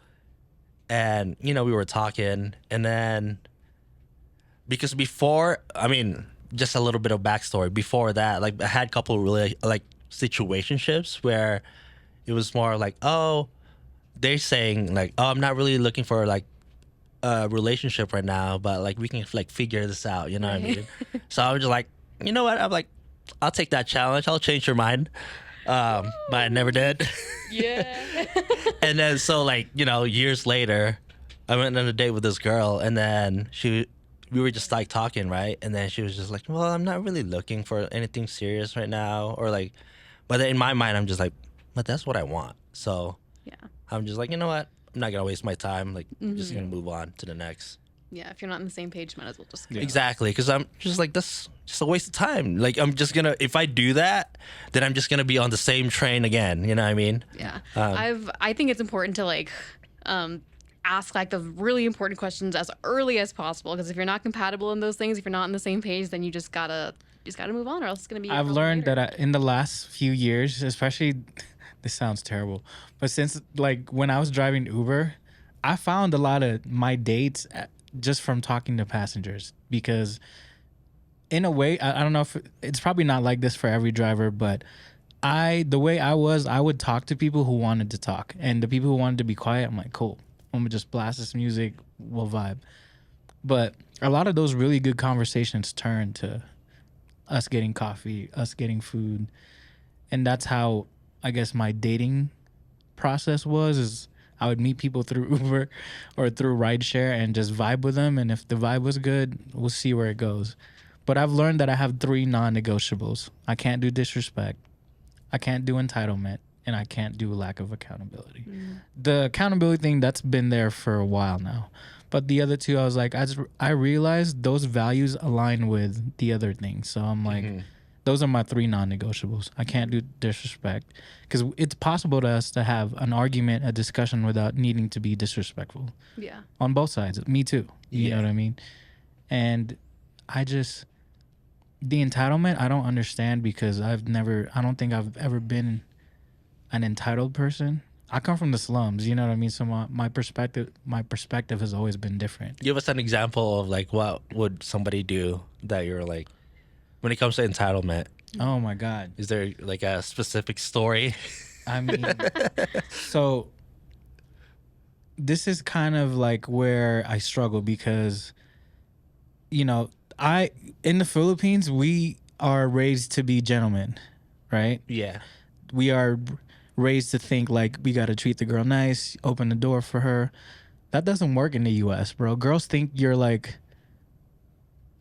And you know, we were talking, and then because before, I mean, just a little bit of backstory. Before that, like I had a couple of really like situationships where it was more like, oh, they're saying like, oh, I'm not really looking for like a relationship right now, but like we can like figure this out, you know what I mean? So I was just like, you know what? I'm like, I'll take that challenge. I'll change your mind. But I never did. Yeah. And then so like, you know, years later, I went on a date with this girl, and then we were just like talking, right? And then she was just like, well, I'm not really looking for anything serious right now, or like, but then in my mind, I'm just like, but that's what I want. So Yeah. I'm just like, you know what? I'm not gonna waste my time. Like, I'm just gonna move on to the next. Yeah. If you're not on the same page, might as well just go. Exactly, because I'm just like, that's just a waste of time. Like, I'm just gonna, if I do that, then I'm just gonna be on the same train again. You know what I mean? Yeah. I think it's important to like ask like the really important questions as early as possible, because if you're not compatible in those things, if you're not on the same page, then you just gotta move on, or else it's gonna be. I've learned that in the last few years, especially, this sounds terrible, but since like when I was driving Uber, I found a lot of my dates just from talking to passengers, because in a way, I don't know if it's probably not like this for every driver, but the way I would talk to people who wanted to talk, and the people who wanted to be quiet, I'm like, cool, I'm gonna just blast this music, we'll vibe. But a lot of those really good conversations turn to us getting coffee, us getting food. And that's how I guess my dating process is I would meet people through Uber or through rideshare and just vibe with them. And if the vibe was good, we'll see where it goes. But I've learned that I have 3 non-negotiables. I can't do disrespect, I can't do entitlement, and I can't do lack of accountability. The accountability thing, that's been there for a while now. But the other 2, I was like, I realized those values align with the other things. So I'm like, those are my 3 non-negotiables. I can't do disrespect, because it's possible to us to have an argument, a discussion without needing to be disrespectful. Yeah. On both sides. Me too. You know what I mean? And the entitlement, I don't understand, because I don't think I've ever been an entitled person. I come from the slums, you know what I mean? So my perspective has always been different. Give us an example of like what would somebody do that you're like, when it comes to entitlement. Oh my God. Is there like a specific story? I mean, so this is kind of like where I struggle, because, you know, in the Philippines, we are raised to be gentlemen, right? Yeah. We are raised to think like we got to treat the girl nice, open the door for her. That doesn't work in the US, bro. Girls think you're like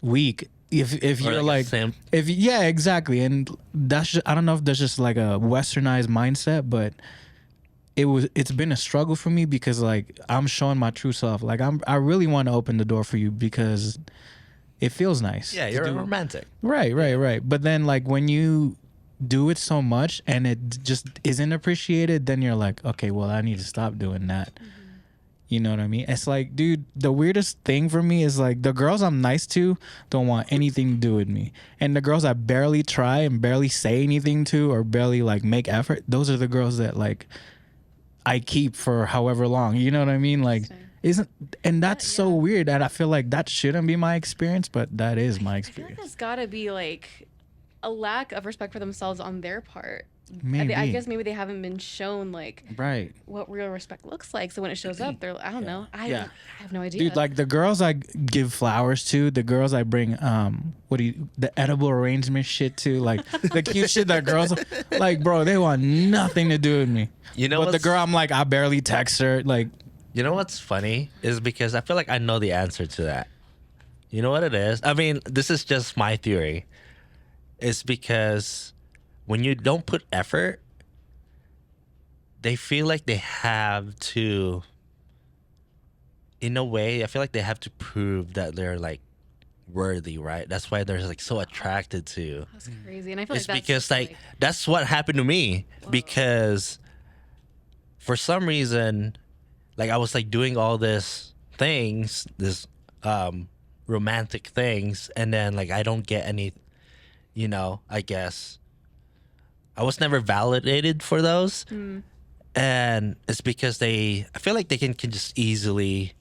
weak if you're like yeah, exactly. And that's just, I don't know if that's just like a westernized mindset, but it's been a struggle for me, because like I'm showing my true self. Like I really want to open the door for you because it feels nice. Yeah, you're romantic. Right. But then like when you do it so much and it just isn't appreciated, then you're like, okay, well, I need to stop doing that. You know what I mean? It's like, dude, the weirdest thing for me is like the girls I'm nice to don't want anything to do with me, and the girls I barely try and barely say anything to or barely like make effort, those are the girls that like I keep for however long. You know what I mean? Like, that's so weird, that I feel like that shouldn't be my experience, but that is my experience. I feel like there's gotta be like a lack of respect for themselves on their part. Maybe. I guess maybe they haven't been shown like right what real respect looks like. So when it shows up, they're I don't know. I have no idea. Dude, like the girls I give flowers to, the girls I bring the edible arrangement shit to, like the cute shit that girls like, bro, they want nothing to do with me. You know, but the girl I'm like, I barely text her. Like, you know what's funny is because I feel like I know the answer to that. You know what it is? I mean, this is just my theory. It's because when you don't put effort, they feel like they have to, in a way, I feel like they have to prove that they're like worthy, right? That's why they're like so attracted to you. That's crazy. And I feel it's like that's because like that's what happened to me. Because for some reason, like I was like doing all this things, this romantic things, and then like I don't get any, I guess I was never validated for those. And it's because I feel like they can just easily,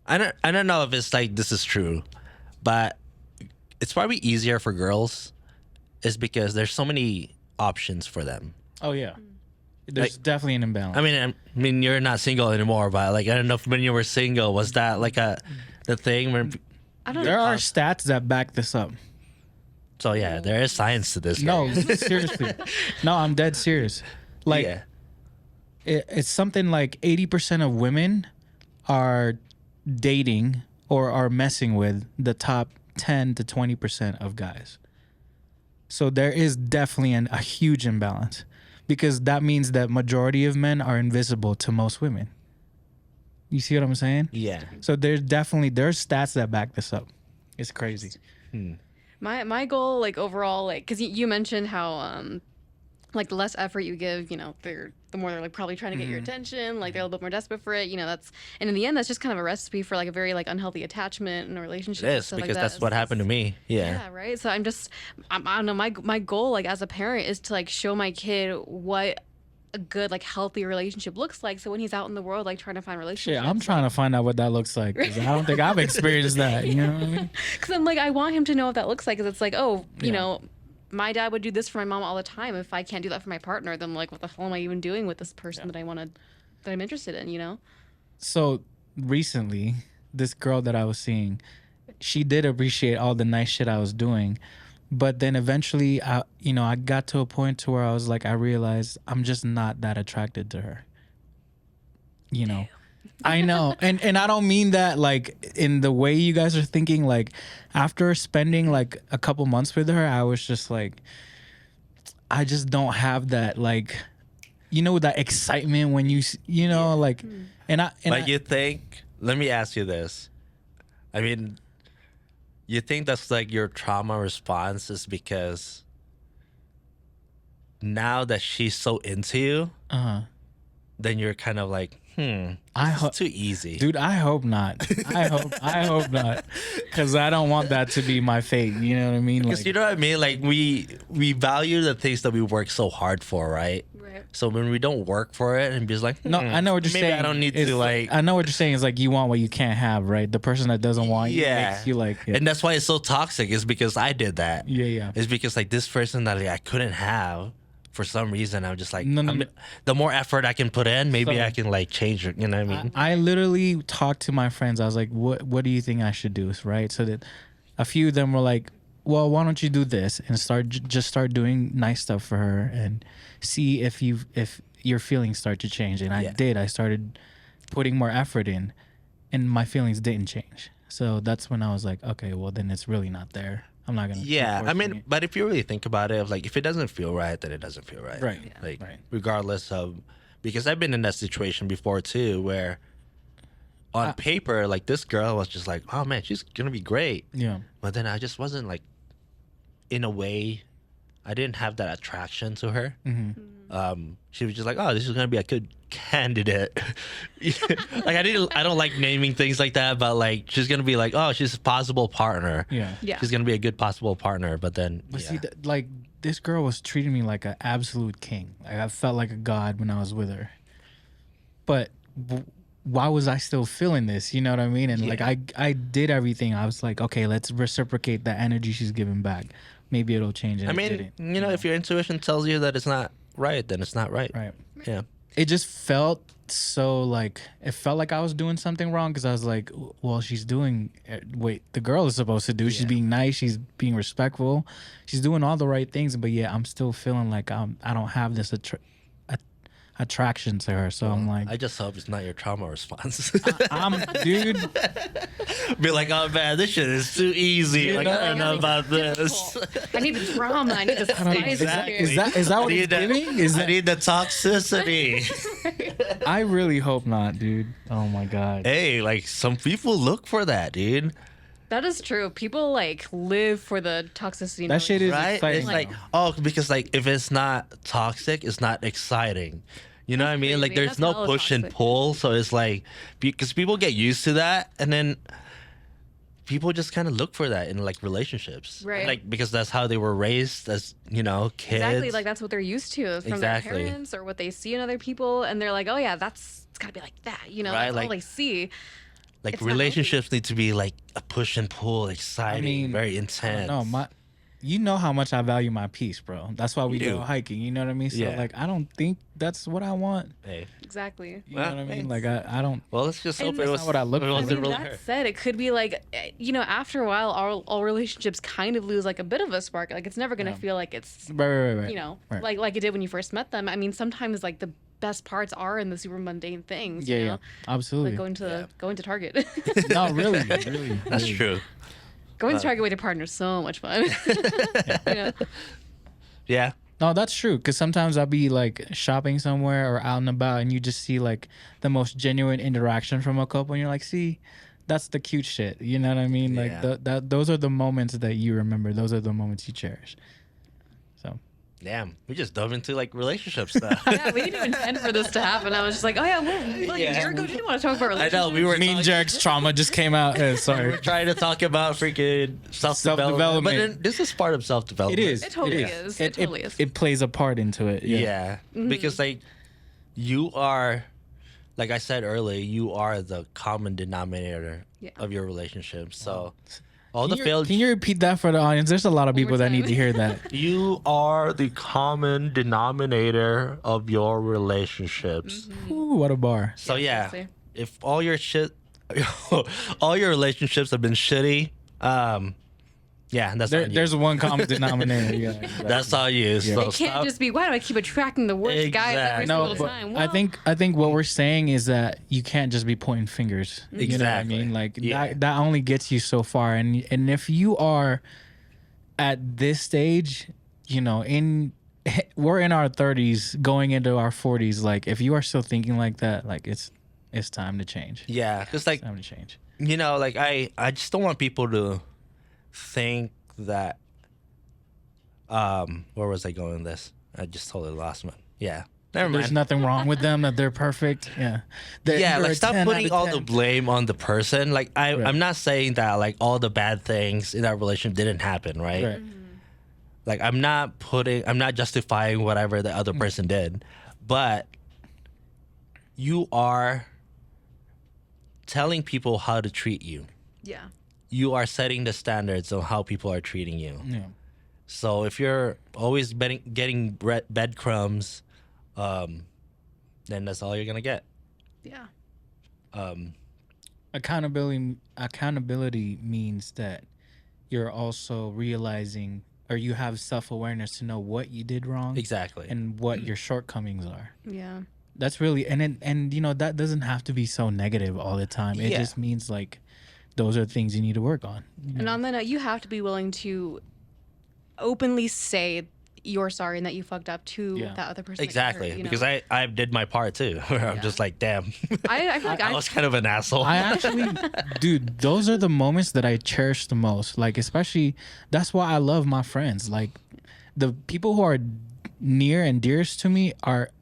I don't know if it's like this is true, but it's probably easier for girls is because there's so many options for them. Oh yeah, there's definitely an imbalance. I mean, you're not single anymore, but like I don't know if when you were single, was that like the thing where? I don't There know. are stats that back this up. So yeah, there is science to this. No, seriously. No, I'm dead serious. Like, yeah, it's something like 80% of women are dating or are messing with the top 10 to 20% of guys. So there is definitely a huge imbalance, because that means that majority of men are invisible to most women. You see what I'm saying? yeah. So there's stats that back this up. It's crazy. My goal, like overall, like because you mentioned how like the less effort you give, the more they're like probably trying to get your attention. Like they're a little bit more desperate for it. That's, and in the end, that's just kind of a recipe for like a very like unhealthy attachment and a relationship. It and is stuff because like that. that's what happened to me. Yeah. Yeah, right. So I don't know. My goal, like as a parent, is to like show my kid what a good like healthy relationship looks like. So when he's out in the world, like trying to find relationships. Yeah, I'm trying to find out what that looks like, 'cause I don't think I've experienced that. You know what I mean? Because I'm like, I want him to know what that looks like. Because it's like, you know, my dad would do this for my mom all the time. If I can't do that for my partner, then like, what the hell am I even doing with this person that I'm interested in? So recently, this girl that I was seeing, she did appreciate all the nice shit I was doing, but then eventually, I got to a point to where I was like, I realized I'm just not that attracted to her. I know, and I don't mean that like in the way you guys are thinking. Like after spending like a couple months with her, I was just like, I just don't have that like, that excitement when like, But you think? Let me ask you this. I mean, you think that's like your trauma response is because now that she's so into you, then you're kind of like, it's too easy. Dude, I hope not. I hope not, because I don't want that to be my fate. You know what I mean? Because Like, you know what I mean? Like we value the things that we work so hard for, right? Right. So when we don't work for it and be just like, no, I know what you're maybe saying. I don't need It's to like. I know what you're saying is like you want what you can't have, right? The person that doesn't want you makes you like. And that's why it's so toxic. Is because I did that. Yeah. It's because like this person that I couldn't have for some reason. I'm just like, No. the more effort I can put in, maybe So- I can like change it. You know what I mean? I literally talked to my friends. I was like, what do you think I should do? Right? So that a few of them were like, well, why don't you do this and just start doing nice stuff for her and see if your feelings start to change. And I did. I started putting more effort in, and my feelings didn't change. So that's when I was like, okay, well then it's really not there. I'm not gonna. keep Yeah, I forcing mean, it. but if you really think about it, like if it doesn't feel right, then it doesn't feel right. Right. Like Right. regardless of, because I've been in that situation before too, where on paper, like this girl was just like, oh man, she's gonna be great. Yeah. But then I just wasn't like, in a way, I didn't have that attraction to her. She was just like, oh, this is gonna be a good candidate. Like I don't like naming things like that, but like she's gonna be like, oh, she's a possible partner. Yeah. Yeah. She's gonna be a good possible partner. But then, But yeah. see, like this girl was treating me like an absolute king. Like I felt like a god when I was with her. But why was I still feeling this? You know what I mean? And like I did everything. I was like, okay, let's reciprocate that energy she's giving back. Maybe it'll change. And I it mean, didn't, you know, if your intuition tells you that it's not right, then it's not right. right. Yeah. It just felt so like it felt like I was doing something wrong, because I was like, well, she's doing the girl is supposed to do. She's being nice. She's being respectful. She's doing all the right things. But yeah, I'm still feeling like I don't have this attraction to her. So I'm like, I just hope it's not your trauma response. dude. Be like, oh man, this shit is too easy. Like, I don't know about this. I need the drama. I need the spice. Is that what it's giving? I need the toxicity. I really hope not, dude. Oh my god. Hey, like some people look for that, dude. That is true. People like live for the toxicity. That shit is Right? exciting. It's like, oh, because like if it's not toxic, it's not exciting. You know what I mean? Like, crazy. there's That's no hella push and toxic. pull. So it's like, because people get used to that, and then people just kind of look for that in like relationships, Right. Like, because that's how they were raised as, kids. Exactly, like that's what they're used to from Exactly. their parents or what they see in other people, and they're like, oh yeah, it's gotta be like that, Right, that's like- all they see. Like It's not relationships need to be like a push and pull, exciting, very intense. No, you know how much I value my peace, bro. That's why we You do. go hiking. You know what I mean? So Yeah. like, I don't think that's what I want. Hey, Exactly. You know what I mean? Like, I don't. well, let's just hope And it that's was not what I look it for. I wasn't mean, really that her. said, it could be like, after a while, all relationships kind of lose like a bit of a spark. Like it's never gonna feel like it's, Right. Right. like it did when you first met them. I mean, sometimes like the best parts are in the super mundane things. Yeah, you yeah, know? absolutely. Like going to Target. No, really. That's true. Going to Target with your partner is so much fun. You know? Yeah. No, that's true. Because sometimes I'll be like shopping somewhere or out and about, and you just see like the most genuine interaction from a couple, and you're like, see, that's the cute shit. You know what I mean? Like Yeah. those are the moments that you remember. Those are the moments you cherish. So Damn, we just dove into like relationship stuff. Yeah, we didn't even intend for this to happen. I was just like, oh yeah, well, like, a year ago, didn't want to talk about I relationships. know we were me and JERiCK's trauma just came out. Sorry. trying to talk about freaking self-development, but then this is part of self-development. It is. It totally is. It totally is. It plays a part into it. Yeah, because like you are, like I said earlier, you are the common denominator Yeah. of your relationship. So all the Can failed. you repeat that for the audience? There's a lot of One more people that need time. to hear that. You are the common denominator of your relationships. Ooh, what a bar. So yeah, seriously. if all your shit, all your relationships have been shitty, yeah, that's on you. There's one common denominator. Yeah, exactly. That's all you. So It can't stop. just be, why do I keep attracting the worst guys every Exactly. No, single but time? I Well, think what we're saying is that you can't just be pointing fingers. You know what I Exactly. mean? Like Yeah. that only gets you so far. And if you are at this stage, we're in our 30s going into our 40s. Like if you are still thinking like that, like it's time to change. Yeah, because like Time to change. like I just don't want people to think that. Where was I going with this? I just totally lost one. Yeah, never There's mind. nothing wrong with them, that they're perfect. Yeah. Yeah, You're like a stop 10 putting out all of the 10. blame on the person. Like Right. I'm not saying that like all the bad things in that relationship didn't happen, right? Right. Like I'm not justifying whatever the other person did, but you are telling people how to treat you. yeah. You are setting the standards of how people are treating you. Yeah. So if you're always getting breadcrumbs, then that's all you're gonna get. Yeah. Accountability means that you're also realizing, or you have self-awareness to know what you did wrong Exactly. and what your shortcomings are. Yeah. That's really and that doesn't have to be so negative all the time. It Yeah. just means like those are things you need to work on. And on that note, you have to be willing to openly say you're sorry and that you fucked up to Yeah. that other person. that you Exactly, hurt, because I did my part too. Where I'm Yeah. just like, damn, I feel like I was kind of an asshole. I actually, dude, those are the moments that I cherish the most. Like, especially, that's why I love my friends. Like, the people who are near and dearest to me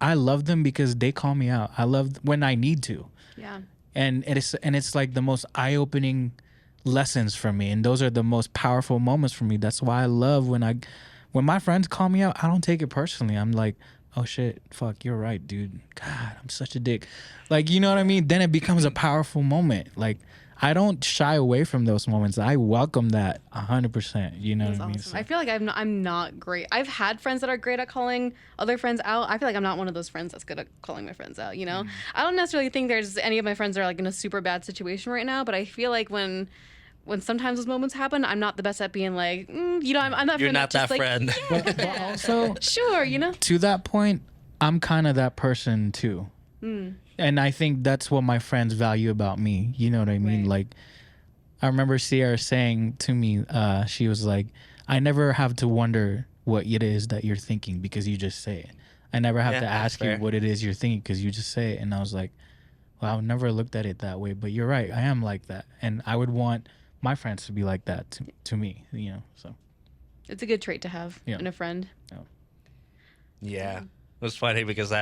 I love them because they call me out. I love when I need to. yeah. And it's like the most eye-opening lessons for me. And those are the most powerful moments for me. That's why I love when my friends call me out, I don't take it personally. I'm like, oh shit, fuck, you're right, dude. God, I'm such a dick. Like, you know what I mean? Then it becomes a powerful moment. Like, I don't shy away from those moments. I welcome that 100%. You know That's what I mean? awesome. I feel like I'm not great. I've had friends that are great at calling other friends out. I feel like I'm not one of those friends that's good at calling my friends out, you know? I don't necessarily think there's any of my friends that are like in a super bad situation right now, but I feel like when sometimes those moments happen, I'm not the best at being like, I'm not. You're friend not that just like, friend. But also, Sure, you know. to that point, I'm kind of that person too. And I think that's what my friends value about me. You know what I mean? Right. Like, I remember Sierra saying to me, she was like, I never have to wonder what it is that you're thinking because you just say it. I never have Yeah, to that's ask you fair. what it is you're thinking because you just say it. And I was like, well, I've never looked at it that way, but you're right. I am like that. And I would want my friends to be like that to me, so. It's a good trait to have Yeah. in a friend. Yeah, it was funny because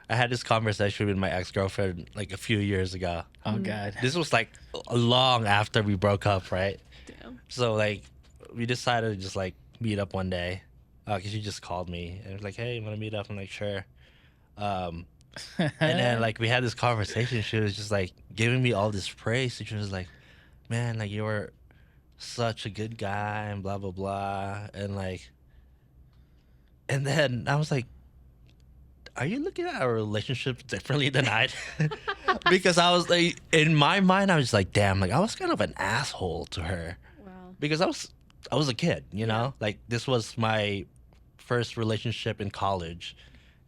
I had this conversation with my ex-girlfriend like a few years ago. Oh God. This was like long after we broke up, right? Damn. So like we decided to just like meet up one day because she just called me and was like, "Hey, you want to meet up?" I'm like, "Sure." And then like we had this conversation. She was just like giving me all this praise. She was like, "Man, like you were such a good guy and blah blah blah," and then I was like, "Are you looking at our relationship differently than I did?" Because I was like, in my mind, I was like, "Damn, like I was kind of an asshole to her." Wow. Because I was a kid, you know? Like this was my first relationship in college,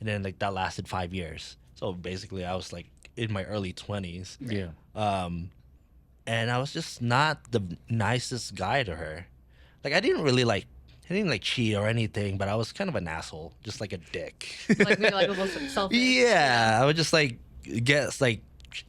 and then like that lasted 5 years. So basically I was like in my early 20s. Yeah. And I was just not the nicest guy to her. Like I didn't cheat or anything, but I was kind of an asshole, just like a dick. Like maybe like a little selfish. Yeah, I would just like get like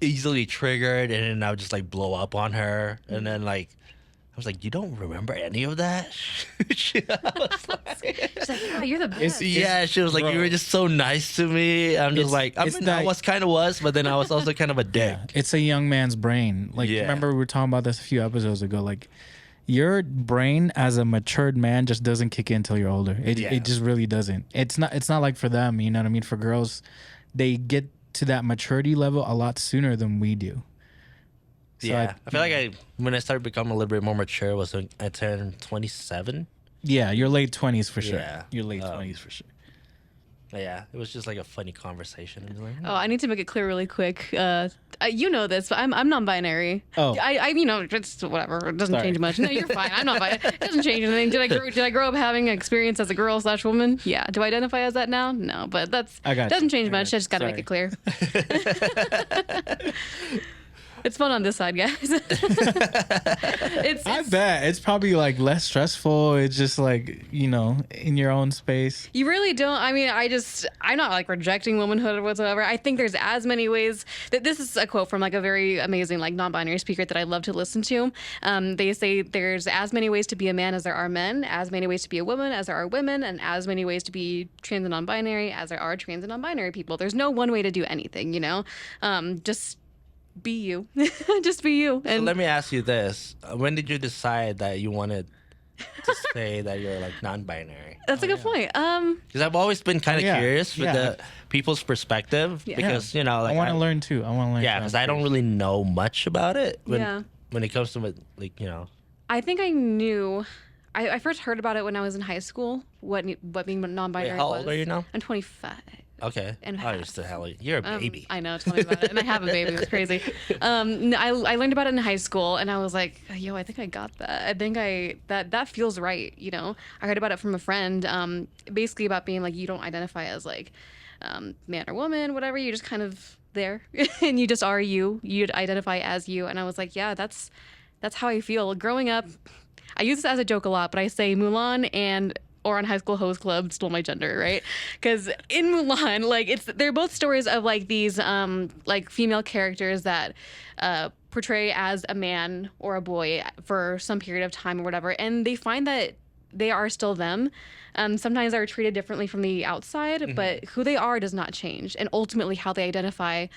easily triggered, and then I would just like blow up on her, and then like I was like, "You don't remember any of that?" I was like, She's like, "Yeah, you're the best." yeah, she was like, "You were just so nice to me." I'm just like, I was, but then I was also kind of a dick. Yeah, it's a young man's brain. Like, Yeah. remember we were talking about this a few episodes ago. Like, your brain as a matured man just doesn't kick in until you're older. It just really doesn't. It's not like for them. You know what I mean? For girls, they get to that maturity level a lot sooner than we do. So Yeah, I feel like when I started becoming a little bit more mature was when I turned 27. Yeah, your late 20s for sure. Yeah. Your late 20s for sure. But yeah, it was just like a funny conversation. And like, Oh, I need to make it clear really quick. You know this, but I'm non-binary. Oh. I it's whatever. It doesn't Sorry. change much. No, you're fine. I'm not binary. It doesn't change anything. Did I grow up having an experience as a girl / woman? Yeah. Do I identify as that now? No, but I got doesn't you. change I much. got I just got to make Sorry. it clear. It's fun on this side, guys. I bet it's probably like less stressful. It's just like, you know, in your own space. You really don't. I mean, I'm not like rejecting womanhood or whatsoever. I think there's as many ways that this is a quote from like a very amazing, like non-binary speaker that I love to listen to. They say there's as many ways to be a man as there are men, as many ways to be a woman as there are women, and as many ways to be trans and non-binary as there are trans and non-binary people. There's no one way to do anything, you know? Just be you. Just be you. so And let me ask you this: when did you decide that you wanted to say that you're like non-binary? that's a good point. Because I've always been kind of yeah. curious with Yeah. the people's perspective. Yeah. Because you know, like I want to learn too. I want to learn. Yeah, too. because I don't really know much about it Yeah. when it comes to like you know. I think I knew. I first heard about it when I was in high school. What being non-binary Wait, how was. old are you now? I'm 25. Okay. And Oh, you're still you're a baby. I know. Tell me about it. And I have a baby. It's crazy. I learned about it in high school, and I was like, "Yo, I think I got that. I think that feels right." You know, I heard about it from a friend. Basically about being like, you don't identify as like man or woman, whatever. You're just kind of there, and you just are you. You'd identify as you. And I was like, yeah, that's how I feel. Growing up, I use this as a joke a lot, but I say Mulan or on High School Host Club stole my gender, right? Because in Mulan, like they're both stories of like these like female characters that portray as a man or a boy for some period of time or whatever, and they find that they are still them. Sometimes they're treated differently from the outside, but who they are does not change, and ultimately how they identify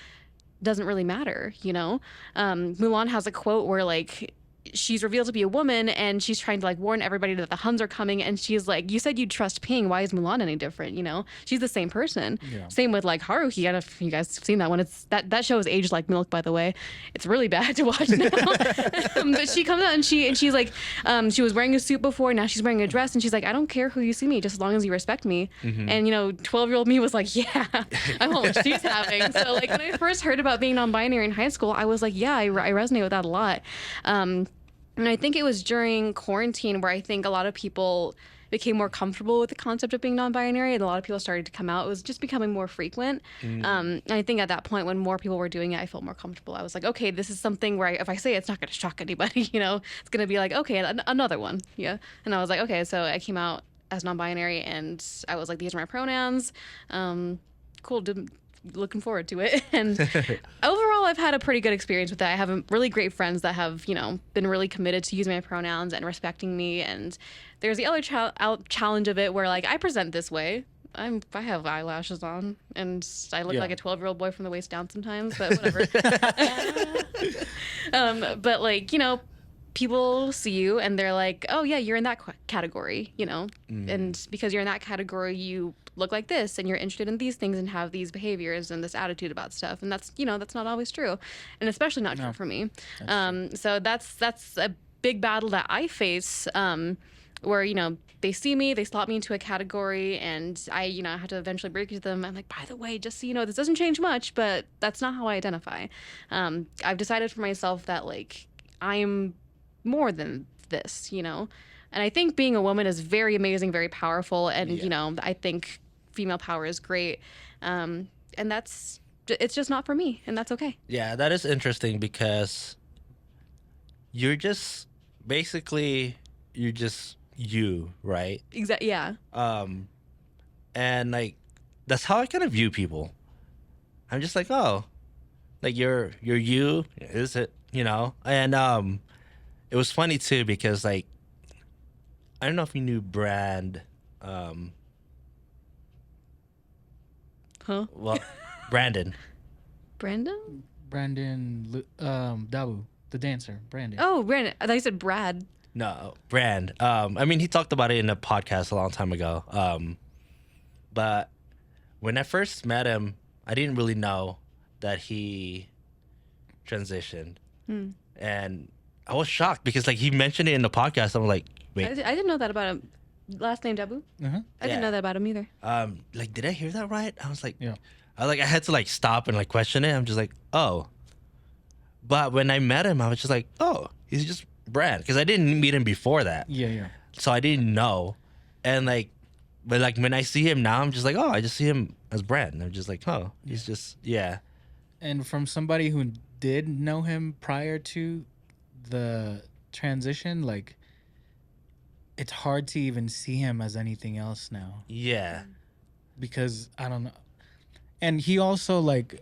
doesn't really matter, you know? Mulan has a quote where like she's revealed to be a woman, and she's trying to like warn everybody that the Huns are coming, and she's like, you said you'd trust Ping, why is Mulan any different? You know, she's the same person. Yeah. Same with like Haruhi. I don't know if you guys have seen that one. It's that show is aged like milk, by the way. It's really bad to watch now. But she comes out and she's like, she was wearing a suit before, now she's wearing a dress, and she's like, I don't care who you see me, just as long as you respect me. And you know, 12-year-old me was like, yeah, I want what she's having. So like when I first heard about being non-binary in high school, I was like, yeah, I resonate with that a lot. And I think it was during quarantine where I think a lot of people became more comfortable with the concept of being non-binary, and a lot of people started to come out. It was just becoming more frequent. And I think at that point, when more people were doing it, I felt more comfortable. I was like, okay, this is something where if I say it, it's not going to shock anybody. You know, it's going to be like, okay, another one. Yeah. And I was like, okay, so I came out as non-binary, and I was like, these are my pronouns. Cool. Looking forward to it. And overall, I've had a pretty good experience with that. I have really great friends that have, you know, been really committed to using my pronouns and respecting me. And there's the other challenge of it where like I present this way, I have eyelashes on, and I look Yeah. like a 12-year-old boy from the waist down sometimes, but whatever. But like, people see you and they're like, oh yeah, you're in that category, and because you're in that category, you look like this and you're interested in these things and have these behaviors and this attitude about stuff, and that's not always true, and especially not true for me. So that's a big battle that I face, where they see me, they slot me into a category, and I have to eventually break it to them. I'm like, by the way, just so you know, this doesn't change much, but that's not how I identify. I've decided for myself that like I'm more than this, and I think being a woman is very amazing, very powerful, and I think female power is great, and it's just not for me, and that's okay. Yeah, that is interesting because you're just basically you, right? Exactly. Yeah. And like that's how I kind of view people. I'm just like, oh, like you're you, is it? And it was funny too because like I don't know if you knew Brand. Well, Brandon. Brandon? Brandon, Dabu, the dancer, Brandon. Oh, Brandon. I thought you said Brad. No, Brand. I mean, he talked about it in a podcast a long time ago. But when I first met him, I didn't really know that he transitioned, and I was shocked because like he mentioned it in the podcast. I'm like, wait, I didn't know that about him. Last name Dabu? Uh-huh. I didn't know that about him either. like, did I hear that right? I was like, Yeah. I had to like stop and like question it. I'm just like, oh. But when I met him, I was just like, oh, he's just Brad, because I didn't meet him before that. Yeah. So I didn't know. And like, but like when I see him now, I'm just like, oh, I just see him as Brad. And I'm just like, oh, he's just, yeah. And from somebody who did know him prior to the transition, like, it's hard to even see him as anything else now Yeah. because I don't know. And he also like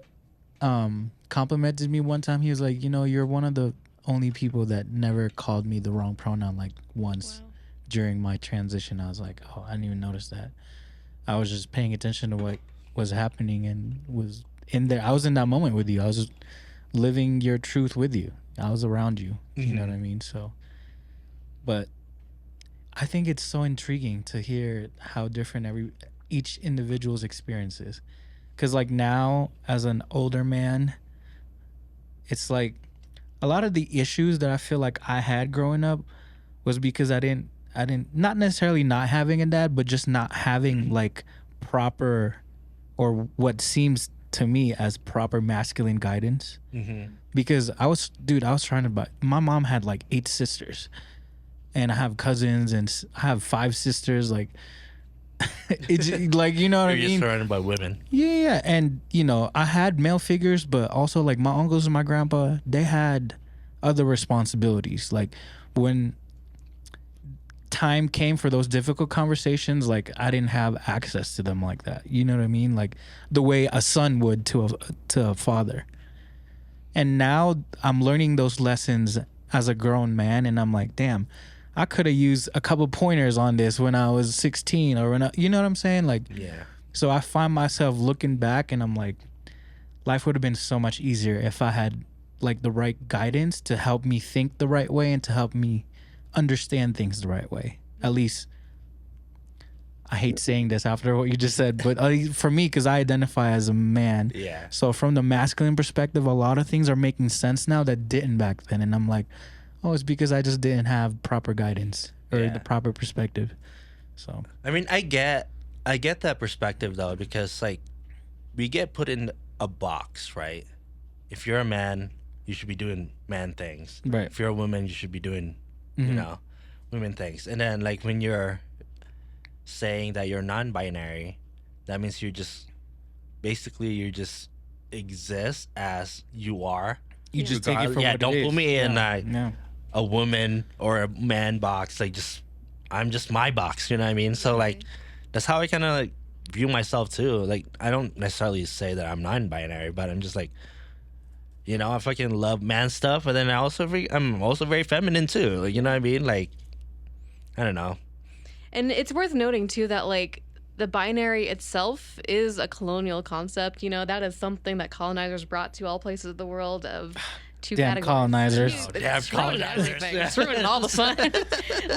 complimented me one time. He was like, you're one of the only people that never called me the wrong pronoun like once during my transition. I was like, oh, I didn't even notice that. I was just paying attention to what was happening and was in there. I was in that moment with you. I was just living your truth with you. I was around you. You know what I mean? So, but I think it's so intriguing to hear how different each individual's experience is. Because like now, as an older man, it's like a lot of the issues that I feel like I had growing up was because I didn't not necessarily not having a dad, but just not having like proper or what seems to me as proper masculine guidance. Because I was trying to buy. My mom had like 8 sisters, and I have cousins, and I have 5 sisters. Like, it's like, you know what I You're mean? just surrounded by women. Yeah, and I had male figures, but also like my uncles and my grandpa, they had other responsibilities. Like when time came for those difficult conversations, like I didn't have access to them like that. You know what I mean? Like the way a son would to a father. And now I'm learning those lessons as a grown man, and I'm like, damn, I could have used a couple pointers on this when I was 16 or when you know what I'm saying? Like, Yeah. so I find myself looking back and I'm like, life would have been so much easier if I had like the right guidance to help me think the right way and to help me understand things the right way. At least, I hate saying this after what you just said, but for me, because I identify as a man. Yeah. So from the masculine perspective, a lot of things are making sense now that didn't back then. And I'm like, oh, it's because I just didn't have proper guidance or Yeah. the proper perspective. So I mean, I get that perspective though, because like we get put in a box, right? If you're a man, you should be doing man things. Right. If you're a woman, you should be doing, women things. And then like when you're saying that you're non-binary, that means you just exist as you are. you just take it for Yeah, what don't it put is. me in Yeah. a woman or a man box. Like I'm just my box, you know what I mean? So like that's how I kind of like view myself too. Like I don't necessarily say that I'm non-binary, but I'm just like, I fucking love man stuff, but then I'm also very feminine too. Like, you know what I mean? Like, I don't know. And it's worth noting too that like the binary itself is a colonial concept. You know, that is something that colonizers brought to all places of the world of two Damn categories. colonizers. Dude, Damn it's ruining colonizers. everything. It's ruining all the fun.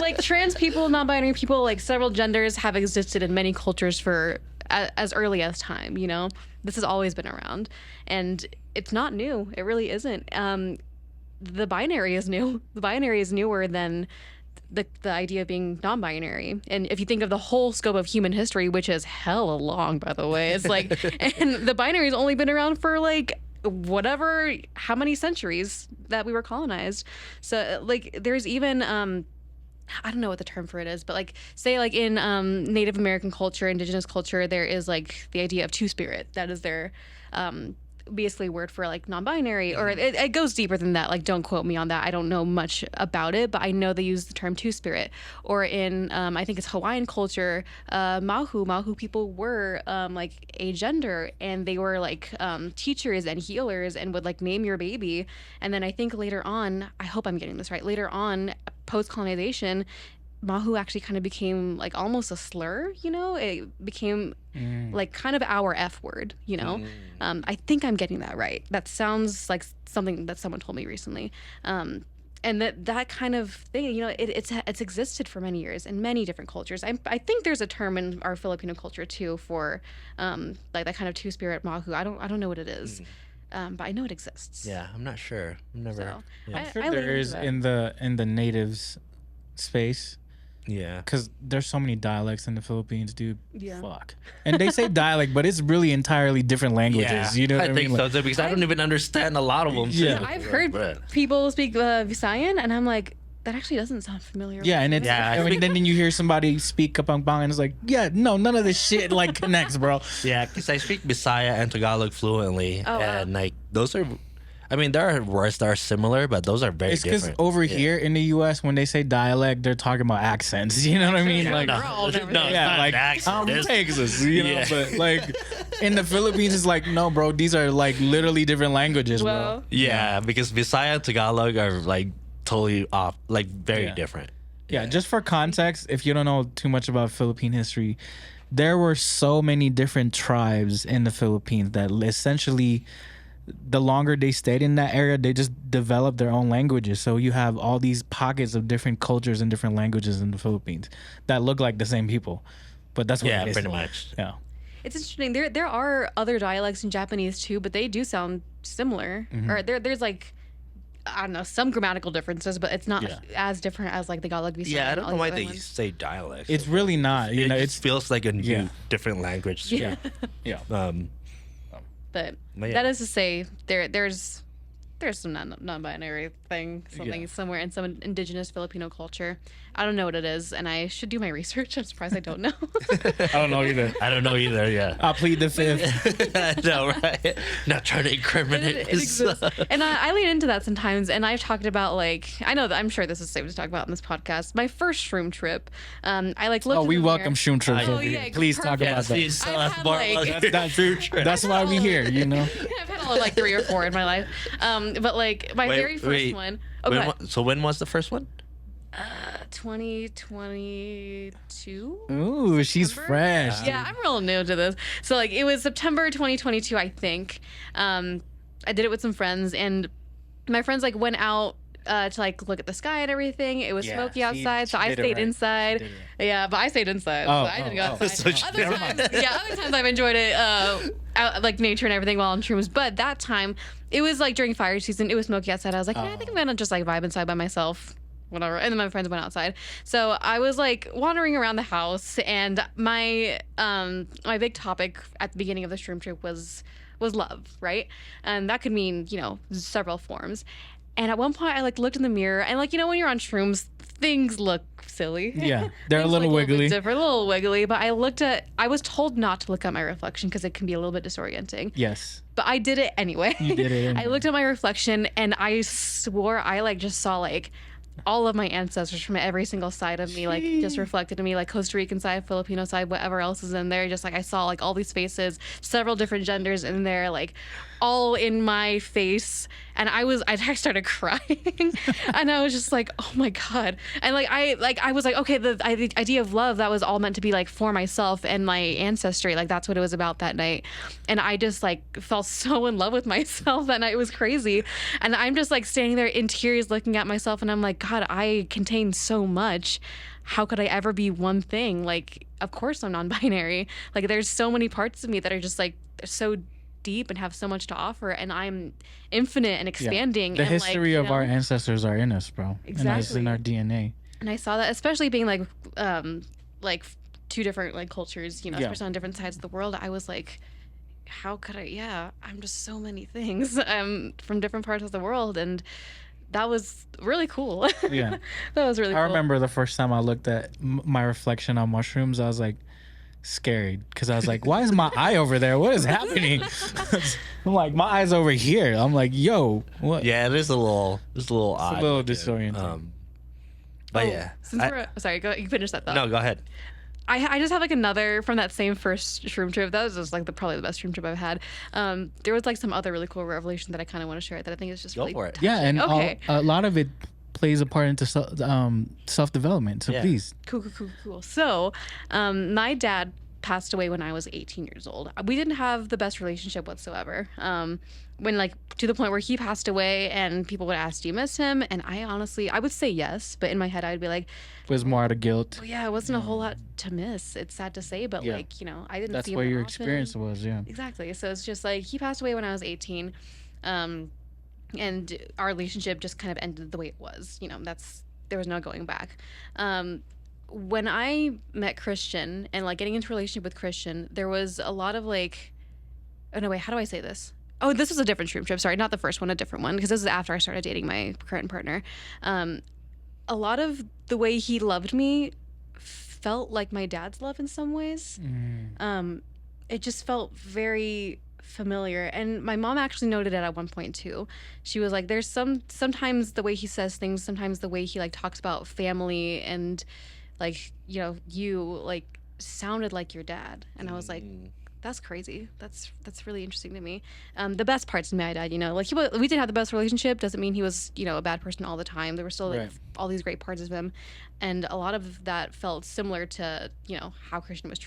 Like trans people, non-binary people, like several genders have existed in many cultures for as early as time. You know, this has always been around, and it's not new. It really isn't. The binary is new. The binary is newer than the idea of being non-binary. And if you think of the whole scope of human history, which is hella long, by the way, it's like, and the binary has only been around for like whatever, how many centuries that we were colonized. So like, there's even, I don't know what the term for it is, but like, say like in Native American culture, indigenous culture, there is like the idea of two-spirit. That is their, basically word for like non-binary, or it goes deeper than that. Like, don't quote me on that. I don't know much about it, but I know they use the term two-spirit. Or in, I think it's Hawaiian culture, Mahu people were like a gender, and they were like teachers and healers and would like name your baby. And then I think later on, I hope I'm getting this right, later on, post-colonization, Mahu actually kind of became like almost a slur, you know? It became like kind of our F word, you know? I think I'm getting that right. That sounds like something that someone told me recently. And that kind of thing, you know, it's existed for many years in many different cultures. I think there's a term in our Filipino culture too for like that kind of two-spirit Mahu. I don't know what it is. But I know it exists. Yeah, I'm not sure. I've never. So, yeah. I'm sure I lean there into is that. in the natives space. Yeah. Because there's so many dialects in the Philippines, dude. Yeah. Fuck. And they say dialect, but it's really entirely different languages. Yeah, You know what I think mean? so Like, too, because I don't even understand a lot of them. Yeah. too. I've Like, heard bruh. people speak Visayan, and I'm like, that actually doesn't sound familiar. yeah, and it's Yeah, I and think- then you hear somebody speak Kapampangan, and it's like, yeah, no, none of this shit like connects, bro. Yeah, because I speak Bisaya and Tagalog fluently, Oh, wow. and like those are, I mean, there are words that are similar, but those are very It's because different. over Yeah. here in the U.S., when they say dialect, they're talking about accents. You know what I mean? Yeah, Like, we're all no, different. it's yeah, not like an accent. I'm It's- Texas, you know. Yeah. But like in the Philippines, it's like, no, bro, these are like literally different languages, bro. Well, Yeah, because Bisaya and Tagalog are like totally off, like very Yeah. different. Yeah, just for context, if you don't know too much about Philippine history, there were so many different tribes in the Philippines that essentially, the longer they stayed in that area, they just developed their own languages. So you have all these pockets of different cultures and different languages in the Philippines that look like the same people. But that's what Yeah, it is. pretty much. Yeah. it's interesting. There are other dialects in Japanese too, but they do sound similar. Mm-hmm. Or there's like, I don't know, some grammatical differences, but it's not Yeah. as different as like the Tagalog Visayan. Yeah, I and don't all know these why other they ones. say dialect. It's really not. You it know, just feels like a new, Yeah. different language. Yeah. yeah. But But yeah. that is to say, there's some non-binary thing, something Yeah. somewhere in some indigenous Filipino culture. I don't know what it is, and I should do my research. I'm surprised I don't know. I don't know either. I don't know either. Yeah. I'll plead the fifth. I know, right? Not trying to incriminate It exists. And I lean into that sometimes, and I've talked about like, I know that I'm sure this is safe to talk about in this podcast. My first shroom trip, I like looked Oh, in we the welcome mirror. shroom trips. Oh, over here. yeah, Please talk perfect. about that. you still I've have had, more like- That's why we here, you know? I've had like 3 or 4 in my life. But like my very first one. Oh, go ahead. So when was the first one? 2022. Ooh, she's September? fresh. Yeah, I'm real new to this. So like it was September 2022, I think. I did it with some friends, and my friends like went out to like look at the sky and everything. It was Yeah, smoky she- outside, so she I did it stayed right. inside. She did Yeah, but I stayed inside. Oh, so I didn't go oh, oh. outside. So Other never times, other times I've enjoyed it, out, like nature and everything while on shrooms. But that time, it was like during fire season. It was smoky outside. I was like, I think I'm gonna just like vibe inside by myself. Whatever. And then my friends went outside. So I was like wandering around the house, and my my big topic at the beginning of the shroom trip was love, right? And that could mean, you know, several forms. And at one point I like looked in the mirror, and like, you know, when you're on shrooms, things look silly. Yeah, they're a Things little look bit wiggly. different, a little wiggly, but I was told not to look at my reflection because it can be a little bit disorienting. Yes. But I did it anyway. You did it I anyway. looked at my reflection, and I swore I like just saw like all of my ancestors from every single side of me, like just reflected in me, like Costa Rican side, Filipino side, whatever else is in there. Just like I saw like all these faces, several different genders in there, like all in my face. And I started crying, and I was just like, oh my God. And I was like, okay, the idea of love, that was all meant to be like for myself and my ancestry. Like that's what it was about that night. And I just like fell so in love with myself that night. It was crazy. And I'm just like standing there in tears looking at myself, and I'm like, God, I contain so much. How could I ever be one thing? Like, of course I'm non-binary. Like there's so many parts of me that are just like so deep and have so much to offer, and I'm infinite and expanding. The and history like, of our ancestors are in us, bro. Exactly. And it's in our DNA. And I saw that, especially being like two different like cultures, especially on different sides of the world. I was like, how could I? Yeah, I'm just so many things. From different parts of the world, and that was really cool. Yeah, that was really cool. I remember the first time I looked at my reflection on mushrooms, I was like scared because I was like, why is my eye over there? What is happening? I'm like, my eye's over here. I'm like, yo, what? Yeah, it is a little odd. It's a little disorienting. But yeah. Sorry, go. You finish that thought. No, go ahead. I just have like another from that same first shroom trip. That was just like probably the best shroom trip I've had. There was like some other really cool revelation that I kind of want to share that I think is just really for it. touching. Yeah, and okay. a lot of it plays a part into self-development. So please. Cool. So, my dad passed away when I was 18 years old. We didn't have the best relationship whatsoever. When like to the point where he passed away and people would ask, do you miss him? And I would say yes, but in my head I'd be like, it was more out of guilt. well, yeah, it wasn't a whole lot to miss. It's sad to say, but like, I didn't That's see him what that your often. experience was. Yeah, Exactly. So it's just like he passed away when I was 18. And our relationship just kind of ended the way it was. There was no going back. When I met Christian and like getting into a relationship with Christian, there was a lot of like, oh no, wait, how do I say this? Oh, this was a different shroom trip. Sorry, not the first one, a different one, because this is after I started dating my current partner. A lot of the way he loved me felt like my dad's love in some ways. It just felt very familiar, and my mom actually noted it at one point too. She was like, there's sometimes the way he says things, sometimes the way he like talks about family and like you like sounded like your dad. And I was like, that's crazy. That's really interesting to me. The best parts of my dad, like we didn't have the best relationship, doesn't mean he was a bad person all the time. There were still like all these great parts of him, and a lot of that felt similar to how Christian was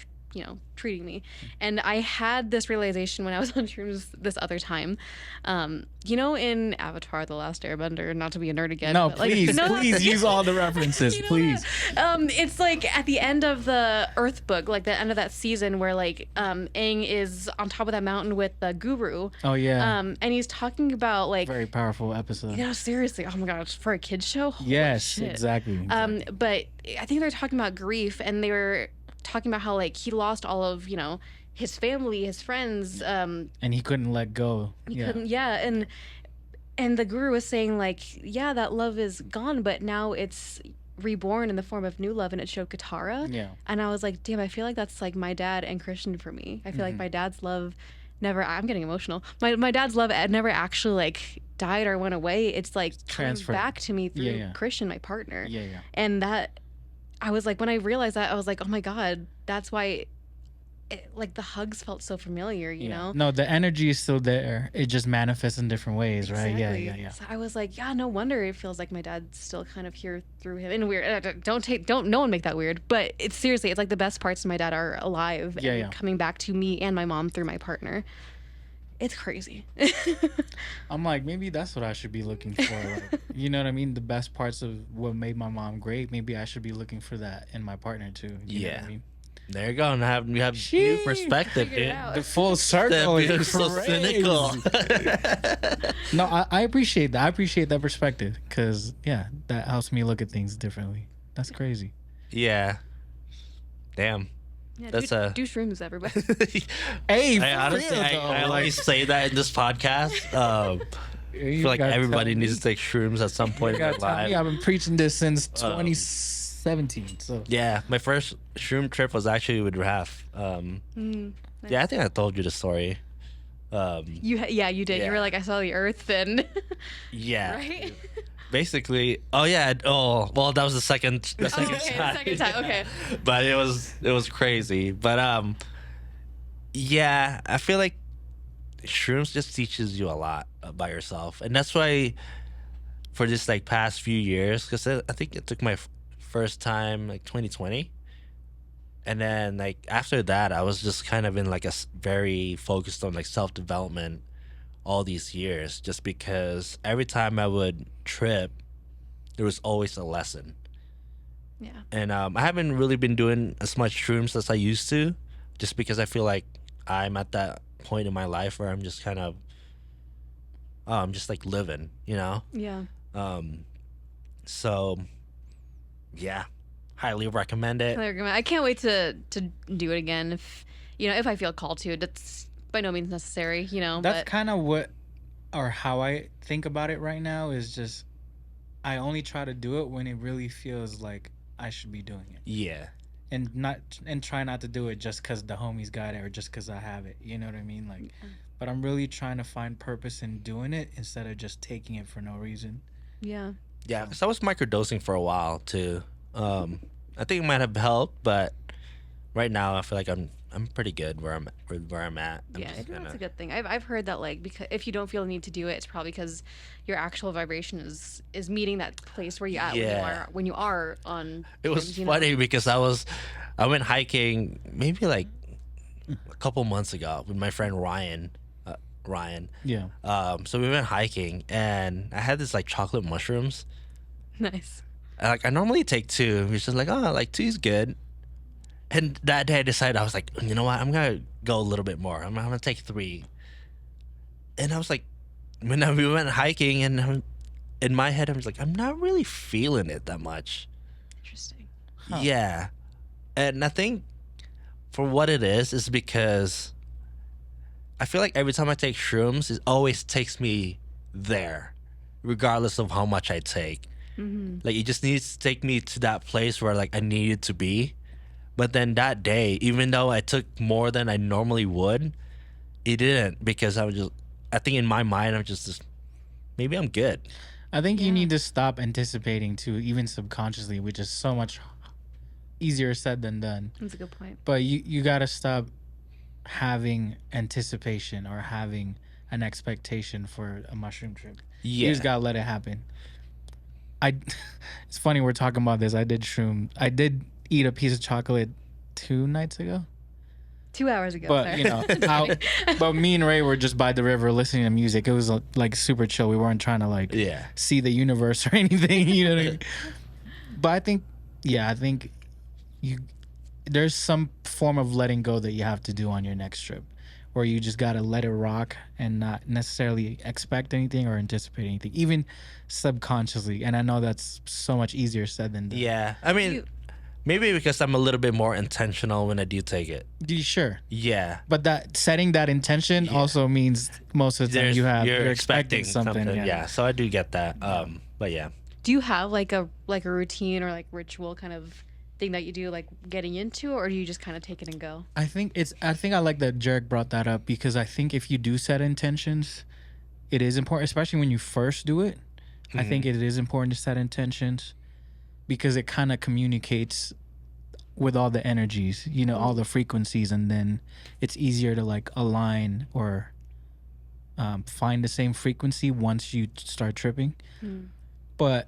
treating me. And I had this realization when I was on shrooms this other time. In Avatar: The Last Airbender, not to be a nerd again. No, but, like, please use all the references, please. It's like at the end of the Earth book, like the end of that season where like Aang is on top of that mountain with the guru. Oh yeah. And he's talking about like very powerful episode. Yeah, seriously. Oh my gosh, for a kid's show? Holy yes, shit. Exactly. But I think they're talking about grief, and they were talking about how like he lost all of his family, his friends, and he couldn't let go. And the guru was saying like, yeah, that love is gone, but now it's reborn in the form of new love, and it showed Katara. And I was like, damn, I feel like that's like my dad and Christian for me. I feel like my dad's love never, I'm getting emotional, my dad's love never actually like died or went away. It's like transferred back to me through Christian, my partner. And that, I was like, when I realized that, I was like, oh my God, that's why like the hugs felt so familiar, you know? No, the energy is still there. It just manifests in different ways, right? Yeah. So I was like, yeah, no wonder it feels like my dad's still kind of here through him. And weird, don't no one make that weird. But it's seriously, it's like the best parts of my dad are alive and coming back to me and my mom through my partner. It's crazy. I'm like, maybe that's what I should be looking for. Like, you know what I mean? The best parts of what made my mom great. Maybe I should be looking for that in my partner too. You know what I mean? There you go. And you have new perspective, dude. The full circle is so cynical. No, I appreciate that. I appreciate that perspective because that helps me look at things differently. That's crazy. Yeah. Damn. Yeah, that's do shrooms, everybody. Hey, I honestly, I always say that in this podcast. I feel like everybody needs to take shrooms at some point in their life. I've been preaching this since 2017. So yeah, my first shroom trip was actually with Raf. Nice. Yeah, I think I told you the story. You did. Yeah. You were like, I saw the Earth, and yeah, right. Basically, well, that was the second time. Second time, okay. But it was crazy. But yeah, I feel like shrooms just teaches you a lot about yourself, and that's why for this like past few years, because I think it took my first time like 2020, and then like after that, I was just kind of in like very focused on like self development all these years, just because every time I would trip, there was always a lesson. Yeah. And I haven't really been doing as much shrooms as I used to, just because I feel like I'm at that point in my life where I'm just kind of, I'm just like living, you know? Yeah. So, yeah, highly recommend it. I can't wait to do it again if I feel called to. That's by no means necessary, That's but kind of what or how I think about it right now is just I only try to do it when it really feels like I should be doing it. Yeah. And try not to do it just because the homies got it or just because I have it. You know what I mean? Like, but I'm really trying to find purpose in doing it instead of just taking it for no reason. yeah. Yeah, because I was microdosing for a while too. I think it might have helped, but right now I feel like I'm pretty good where I'm at. I'm Yeah, I just think that's gonna- a good thing. I've heard that like because if you don't feel the need to do it, it's probably because your actual vibration is meeting that place where you at Yeah. when you are on. It was shrooms, funny because I went hiking maybe like a couple months ago with my friend Ryan. Ryan. Yeah. So we went hiking and I had this like chocolate mushrooms. Nice. Like I normally take two. He's just like, oh, like two's good. And that day I decided I was like, you know what? I'm gonna go a little bit more. I'm gonna take three. And I was like, when we went hiking, and in my head I was like, I'm not really feeling it that much. Interesting. Huh. Yeah, and I think for what it is because I feel like every time I take shrooms, it always takes me there, regardless of how much I take. Mm-hmm. Like it just needs to take me to that place where like I needed to be. But then that day, even though I took more than I normally would, it didn't because I think in my mind I'm just maybe I'm good. I think you Yeah. need to stop anticipating too, even subconsciously, which is so much easier said than done. That's a good point. But you got to stop having anticipation or having an expectation for a mushroom trip. You Yeah. just got to let it happen. It's funny we're talking about this. I did eat a piece of chocolate 2 nights ago. 2 hours ago. But sorry. but me and Ray were just by the river listening to music. It was like super chill. We weren't trying to like Yeah. see the universe or anything. You know what I mean? But I think there's some form of letting go that you have to do on your next trip, where you just gotta let it rock and not necessarily expect anything or anticipate anything, even subconsciously. And I know that's so much easier said than done. Yeah. I mean, You- maybe because I'm a little bit more intentional when I do take it. Sure. Yeah. But that setting that intention also means most of the time you're expecting something. Yeah. So I do get that. But yeah. Do you have like a routine or like ritual kind of thing that you do like getting into, or do you just kind of take it and go? I think I like that JERiCK brought that up, because I think if you do set intentions, it is important, especially when you first do it. I think it is important to set intentions because it kind of communicates with all the energies, all the frequencies, and then it's easier to like align or find the same frequency once you start tripping. But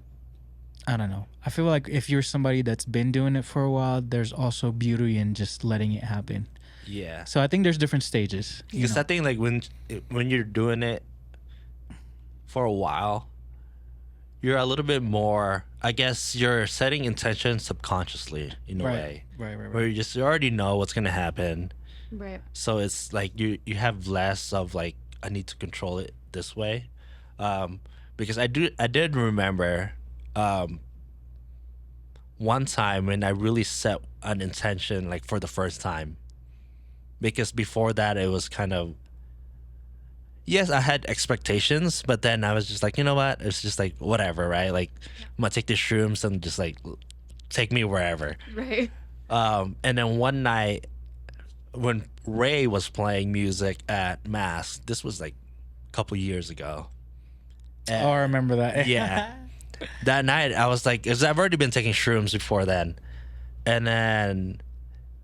I don't know. I feel like if you're somebody that's been doing it for a while, there's also beauty in just letting it happen. Yeah. So I think there's different stages. Because I think like when you're doing it for a while, you're a little bit more, I guess you're setting intention subconsciously in a way. Right. Where you already know what's gonna happen. Right. So it's like you have less of like I need to control it this way. Because I did remember one time when I really set an intention like for the first time. Because before that it was kind of, yes, I had expectations, but then I was just like, you know what? It's just like whatever, right? Like I'm gonna take the shrooms and just like take me wherever. Right. And then one night when Ray was playing music at Mass, this was like a couple years ago. And Oh, I remember that. Yeah. That night I was like, 'cause I've already been taking shrooms before then. And then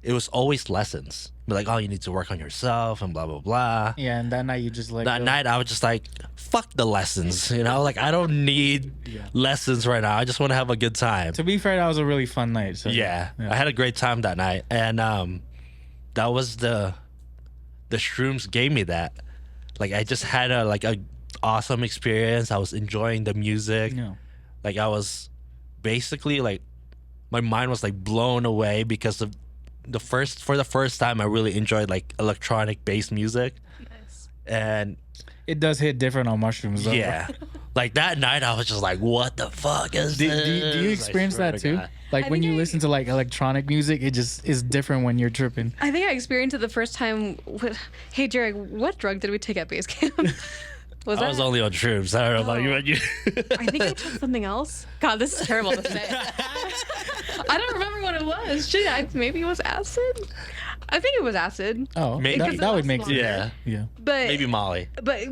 it was always lessons. Be like, oh, you need to work on yourself and blah blah blah. Yeah, and that night you just like That night I was just like, fuck the lessons, you know, like I don't need lessons right now. I just want to have a good time. To be fair, that was a really fun night. So Yeah, I had a great time that night, and that was the shrooms gave me that. Like I just had a awesome experience. I was enjoying the music. Yeah. Like I was basically like my mind was like blown away because of for the first time I really enjoyed like electronic based music. Nice. And It does hit different on mushrooms, though. yeah, like that night I was just like, what the fuck is Do this? you I experience swear that to too? God. Like I when think you I- listen to like electronic music, it just is different when you're tripping. I think I experienced it the first time. Hey, JERiCK, what drug did we take at base camp? Was I was only on shrooms. I don't know about you. I think I took something else. God, this is terrible to say. I don't remember what it was. Shit, maybe it was acid. I think it was acid. Oh, Maybe. that, that would make Because it sense. Yeah, Yeah. But maybe Molly. But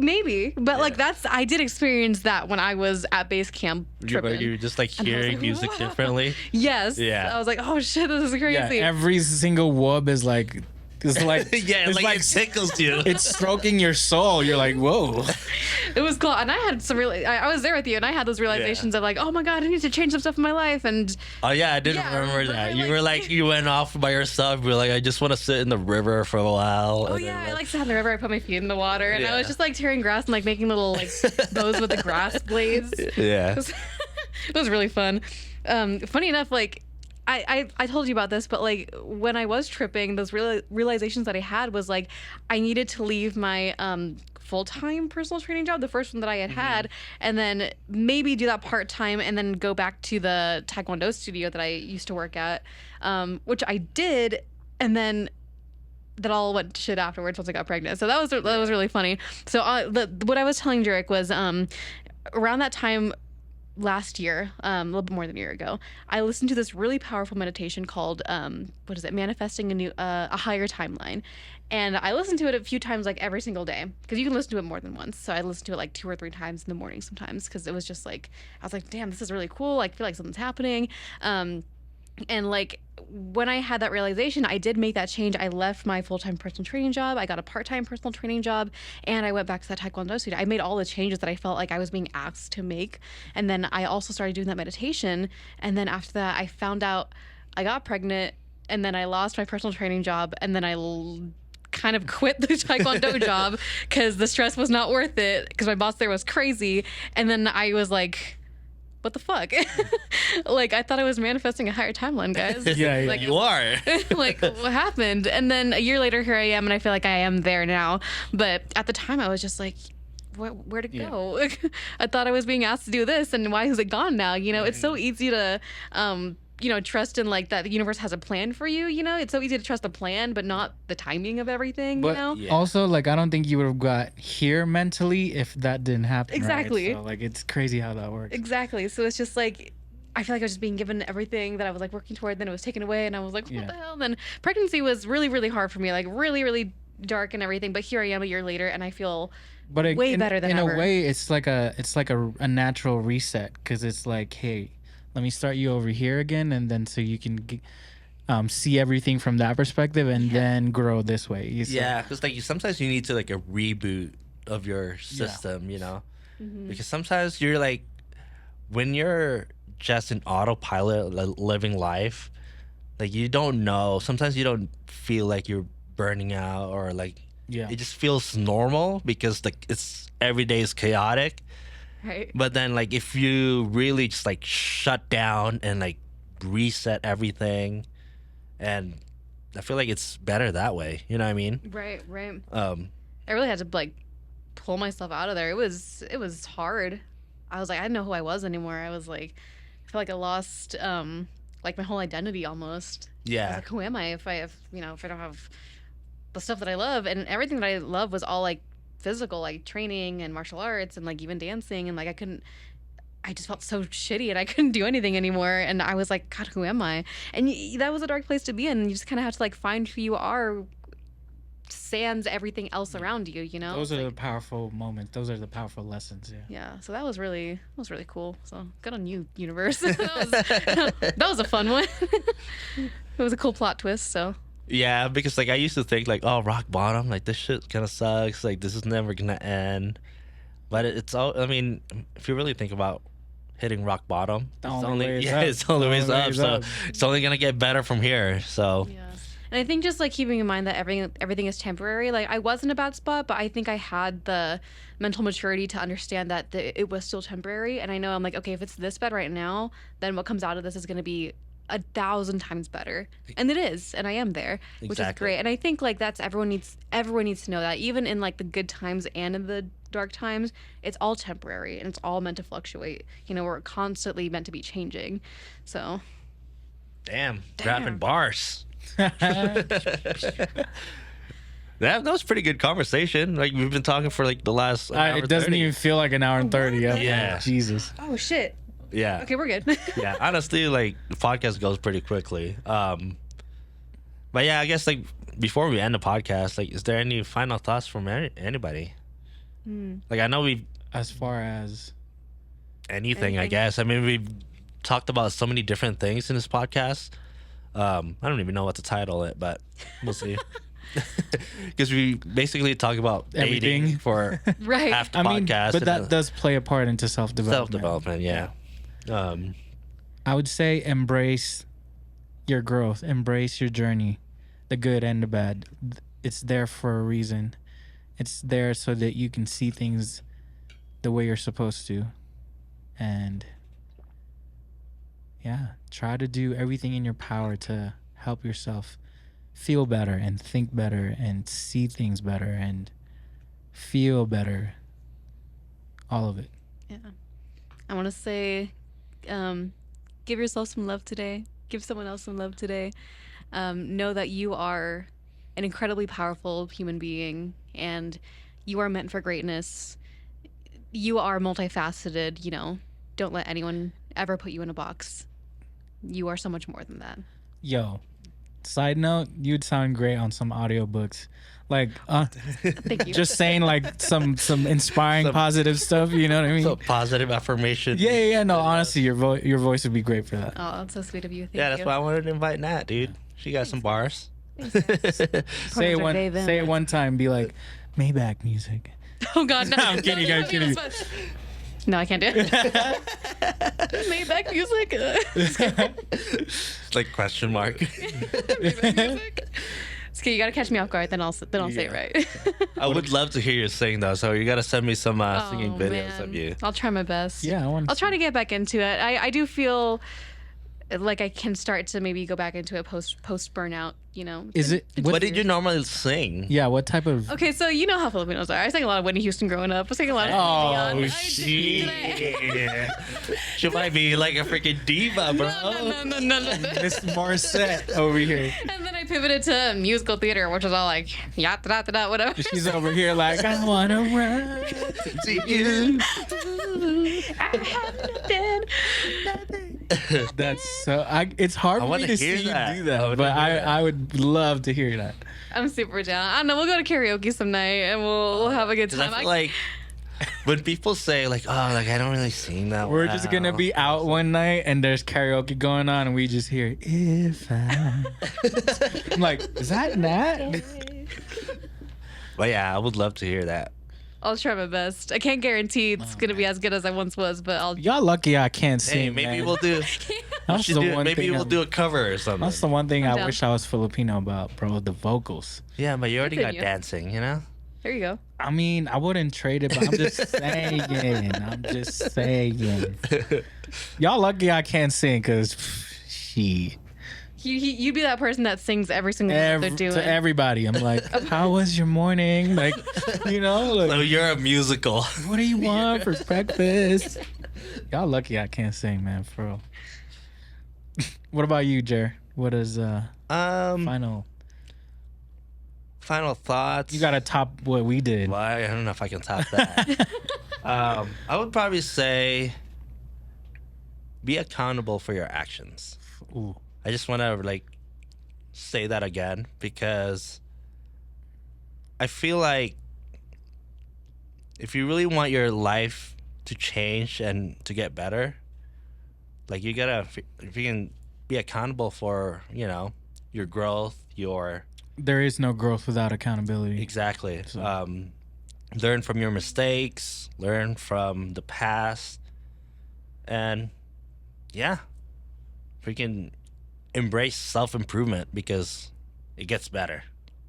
like I did experience that when I was at base camp tripping. You just like And I was hearing like, music "Wow." differently. Yes. Yeah. I was like, oh shit, this is Yeah, crazy. every single wub is like, it's like, Yeah, it's like it tickles you. it's stroking your soul. You're like, whoa. It was cool, and I had some really. I was there with you, and I had those realizations of like, oh my god, I need to change some stuff in my life, and Oh yeah, I didn't Yeah, remember but that. I You were like you went off by yourself. You were like, I just want to sit in the river for a while. oh and yeah, then, I like sat in the river. I put my feet in the water, and I Yeah. was just like tearing grass and like making little like bows with the grass blades. yeah. It was really fun. Funny enough, like I told you about this, but like when I was tripping, those realizations that I had was like I needed to leave my full-time personal training job, the first one that I had, and then maybe do that part-time and then go back to the Taekwondo studio that I used to work at, which I did, and then that all went to shit afterwards once I got pregnant. So that was really funny. So what I was telling JERiCK was around that time last year, a little bit more than a year ago, I listened to this really powerful meditation called what is it? Manifesting a higher timeline. And I listened to it a few times, like every single day, because you can listen to it more than once. So I listened to it like 2 or 3 times in the morning sometimes, because it was just like I was like, damn, this is really cool. Like, I feel like something's happening. And like when I had that realization, I did make that change. I left my full-time personal training job. I got a part-time personal training job, and I went back to that Taekwondo studio. I made all the changes that I felt like I was being asked to make. And then I also started doing that meditation. And then after that, I found out I got pregnant, and then I lost my personal training job, and then I kind of quit the Taekwondo job because the stress was not worth it because my boss there was crazy. And then I was like, what the fuck? Like, I thought I was manifesting a higher timeline, guys. Yeah, yeah. Like, You are. like, what happened? And then a year later, here I am, and I feel like I am there now. But at the time, I was just like, where'd it go? I thought I was being asked to do this, and why is it gone now? You know, it's so easy to, trust in like that the universe has a plan for you. You know, it's so easy to trust the plan, but not the timing of everything. But you know. Yeah. also, like, I don't think you would have got here mentally if that didn't happen. right? Exactly. So, like, it's crazy how that works. Exactly. So it's just like I feel like I was just being given everything that I was like working toward, then it was taken away, and I was like, what Yeah. the hell? Then pregnancy was really, really hard for me, like really, really dark and everything. But here I am a year later, and I feel But way better than in ever. a way, it's like a natural reset because it's like, hey, let me start you over here again, and then so you can see everything from that perspective, and then grow this way. Yeah, because like sometimes you need to like a reboot of your system, you know, because sometimes you're like when you're just in autopilot living life, like you don't know. Sometimes you don't feel like you're burning out or like Yeah. it just feels normal because like it's every day is chaotic. right. But then like if you really just like shut down and like reset everything, and I feel like it's better that way. You know what I mean? Right, right. Um, I really had to like pull myself out of there. It was hard. I was like, I didn't know who I was anymore. I was like, I feel like I lost like my whole identity almost. I was yeah. like, who am I if I don't have the stuff that I love, and everything that I love was all like physical, like training and martial arts and like even dancing, and like I just felt so shitty and I couldn't do anything anymore, and I was like, God, who am I? And that was a dark place to be in. You just kind of have to like find who you are sans everything else around you, you know? Those It's are like, the powerful moments. Those are the powerful lessons. Yeah. yeah, so that was really cool. So good on you, universe. that was a fun one. It was a cool plot twist. So Yeah, because like I used to think like, oh, rock bottom, like this shit kind of sucks. Like this is never gonna end. But it's all. I mean, if you really think about hitting rock bottom, The it's only way is yeah, up. it's the only The ways only way up. is So up. it's only gonna get better from here. So Yeah. And I think just like keeping in mind that everything is temporary. Like I was in a bad spot, but I think I had the mental maturity to understand that it was still temporary. And I know I'm like, okay, if it's this bad right now, then what comes out of this is going to be 1,000 times better. And it is, and I am there, which is Exactly. great. And I think like that's everyone needs to know that even in like the good times and in the dark times, it's all temporary and it's all meant to fluctuate. You know, we're constantly meant to be changing. So damn, Damn. rapping bars. That was pretty good conversation. Like we've been talking for like the last. Hour It doesn't 30. even feel like an hour and 30. I'm Yeah. like, Jesus. oh shit. Yeah. Okay, we're good. Yeah. Honestly, like the podcast goes pretty quickly. But yeah, I guess like before we end the podcast, like, is there any final thoughts from anybody? Like I know we As far as anything. I Anything? guess. I mean, we've talked about so many different things in this podcast. I don't even know what to title it, but we'll see. Because we basically talk about dating Everything. for Right. half the I mean, podcast. but and that does play a part into self-development. self-development, yeah. I would say embrace your growth, embrace your journey, the good and the bad. It's there for a reason. It's there so that you can see things the way you're supposed to. And yeah, try to do everything in your power to help yourself feel better and think better and see things better and feel better. All of it. Yeah. I want to say, give yourself some love today. Give someone else some love today. Know that you are an incredibly powerful human being and you are meant for greatness. You are multifaceted, you know. Don't let anyone ever put you in a box. You are so much more than that. Yo, side note, you'd sound great on some audiobooks. Like, Thank you. just saying like some inspiring, Some- positive stuff. You know what I mean? So positive affirmation. Yeah. No, honestly, your voice would be great for that. Oh, that's so sweet of you. Thank Yeah, that's you. why I wanted to invite Nat, dude. She got some bars. Say it Pronouns are they, them. say it one time. Be like, Maybach music. Oh God, no! I'm kidding, No, I'm no, kidding. no, no, I can't do it. Maybach music. Like question mark. Maybach music. It's okay, you gotta catch me off guard. Then I'll say it right. I would love to hear you sing though, so you gotta send me some singing Oh, videos man. of you. I'll try my best. Yeah, I'll try to get back into it. I do feel like I can start to maybe go back into it post burnout. You know. Is it? What did you normally sing? Yeah. What type of? Okay, so you know how Filipinos are. I sang a lot of Whitney Houston growing up. I sang a lot of Oh, Celine Dion. shit. She might be like a freaking diva, bro. No. Miss Morissette over here. And then I pivoted to musical theater, which was all like yada da da da whatever. She's over here like, I wanna run. To you. I have nothing. That's so. It's hard I for me wanna to hear see that. you do I that, wanna but hear that. I would love to hear that. I'm super down. I don't know. We'll go to karaoke some night and we'll have a good Because I time. feel like when people say like, oh, like I don't really sing that We're well. just gonna be out one night and there's karaoke going on and we just hear if I. I'm like, is that Nat? But yeah, I would love to hear that. I'll try my best. I can't guarantee it's gonna be as good as I once was, but I'll. Y'all lucky I can't sing. Hey, maybe man. we'll do. That's the one Maybe thing we'll I'm- do a cover or something. That's the one thing I'm I down. wish I was Filipino about, bro. The vocals. Yeah, but you already got Continue. dancing, you know. There you go. I mean, I wouldn't trade it, but I'm just saying. I'm just saying. Y'all lucky I can't sing, cause shit. You'd be that person that sings every single thing they're doing. To everybody, I'm like, how was your morning? Like, you know, So like, you're a musical. what do you want for breakfast? Y'all lucky I can't sing, man, for real. What about you, Jer? What is final? Final thoughts. You gotta top what we did. Well, I don't know if I can top that. I would probably say be accountable for your actions. Ooh. I just want to like say that again because I feel like if you really want your life to change and to get better, like you gotta, if you can be accountable for, you know, your growth, your There is no growth without accountability. exactly. So- Learn from your mistakes, learn from the past, and yeah, freaking embrace self-improvement because it gets better.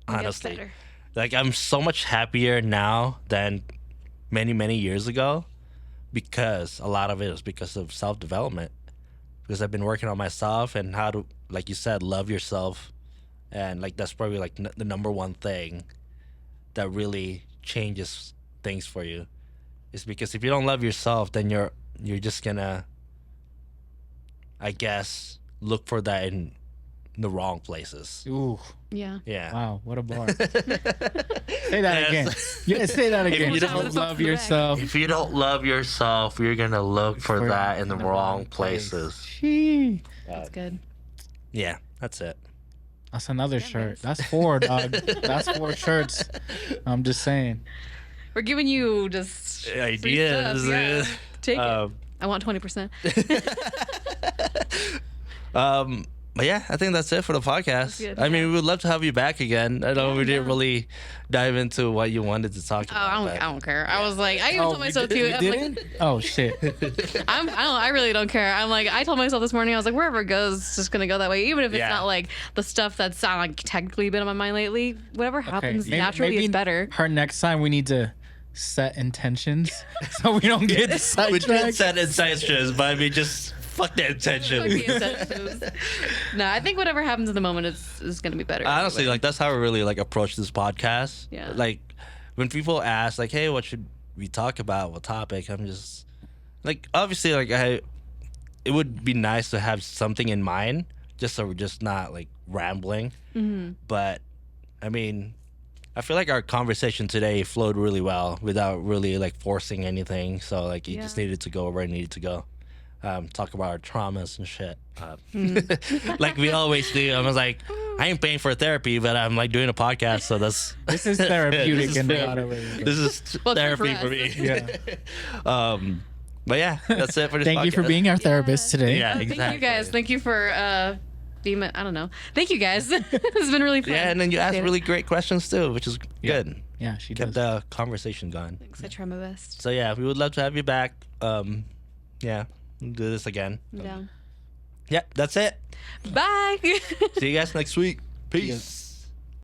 It gets Honestly, better. like I'm so much happier now than many years ago because a lot of it is because of self-development, because I've been working on myself and how to, like you said, love yourself. And like that's probably like the number one thing that really changes things for you, is because if you don't love yourself, then you're just gonna, I guess, look for that in the wrong places. Ooh, Yeah. Yeah. wow, what a bar. Say that Yes. again. Yeah, say that again. you You don't don't love yourself. If you don't love yourself, you're gonna look for that in the wrong places. Shee. That's good. Yeah, that's it. That's another shirt. man. That's 4, dog. That's 4 shirts. I'm just saying. We're giving you just free Ideas. stuff, yeah. Take it. Um, I want 20%. But yeah, I think that's it for the podcast. good, I mean, yeah. we would love to have you back again. I know Yeah, we didn't yeah. really dive into what you wanted to talk Oh, about. I don't care. I was like, I even told myself too. You I'm didn't? Oh shit. I really don't care. I'm like, I told myself this morning, I was like, wherever it goes, it's just gonna go that way. Even if it's Yeah. not like the stuff that's like technically been on my mind lately. Whatever happens naturally is better. Her next time we need to set intentions so we don't get We did sidetracked. set intentions, but I mean, just fuck the intention. Fuck the incentives. No, I think whatever happens in the moment is gonna be better. Honestly, anyway. like that's how I really like approach this podcast. Yeah. Like when people ask, like, "Hey, what should we talk about? What topic?" I'm just like, obviously, like it would be nice to have something in mind, just so we're just not like rambling. Mhm. But I mean, I feel like our conversation today flowed really well without really like forcing anything. So like you just Yeah. needed to go where it needed to go. Talk about our traumas and shit. Mm. Like we always do. I was like, I ain't paying for therapy, but I'm like doing a podcast, so that's This is therapeutic This is in a ther- lot of ways. this is Well, it's good therapy for for us. me. Yeah. But yeah, that's it for this. Thank you for podcast. being our therapist today. Yeah, Thank you exactly. guys. Thank you for being. I don't know. Thank you guys. It's been really fun. Yeah, and then you asked Appreciate it. really great questions too, which is Yeah. good. Yeah, she Kept does. the conversation going. Thanks. I try my best. So yeah, we would love to have you back. Yeah, we'll do this again. I'm down. Yeah, that's it. Bye. See you guys next week. Peace.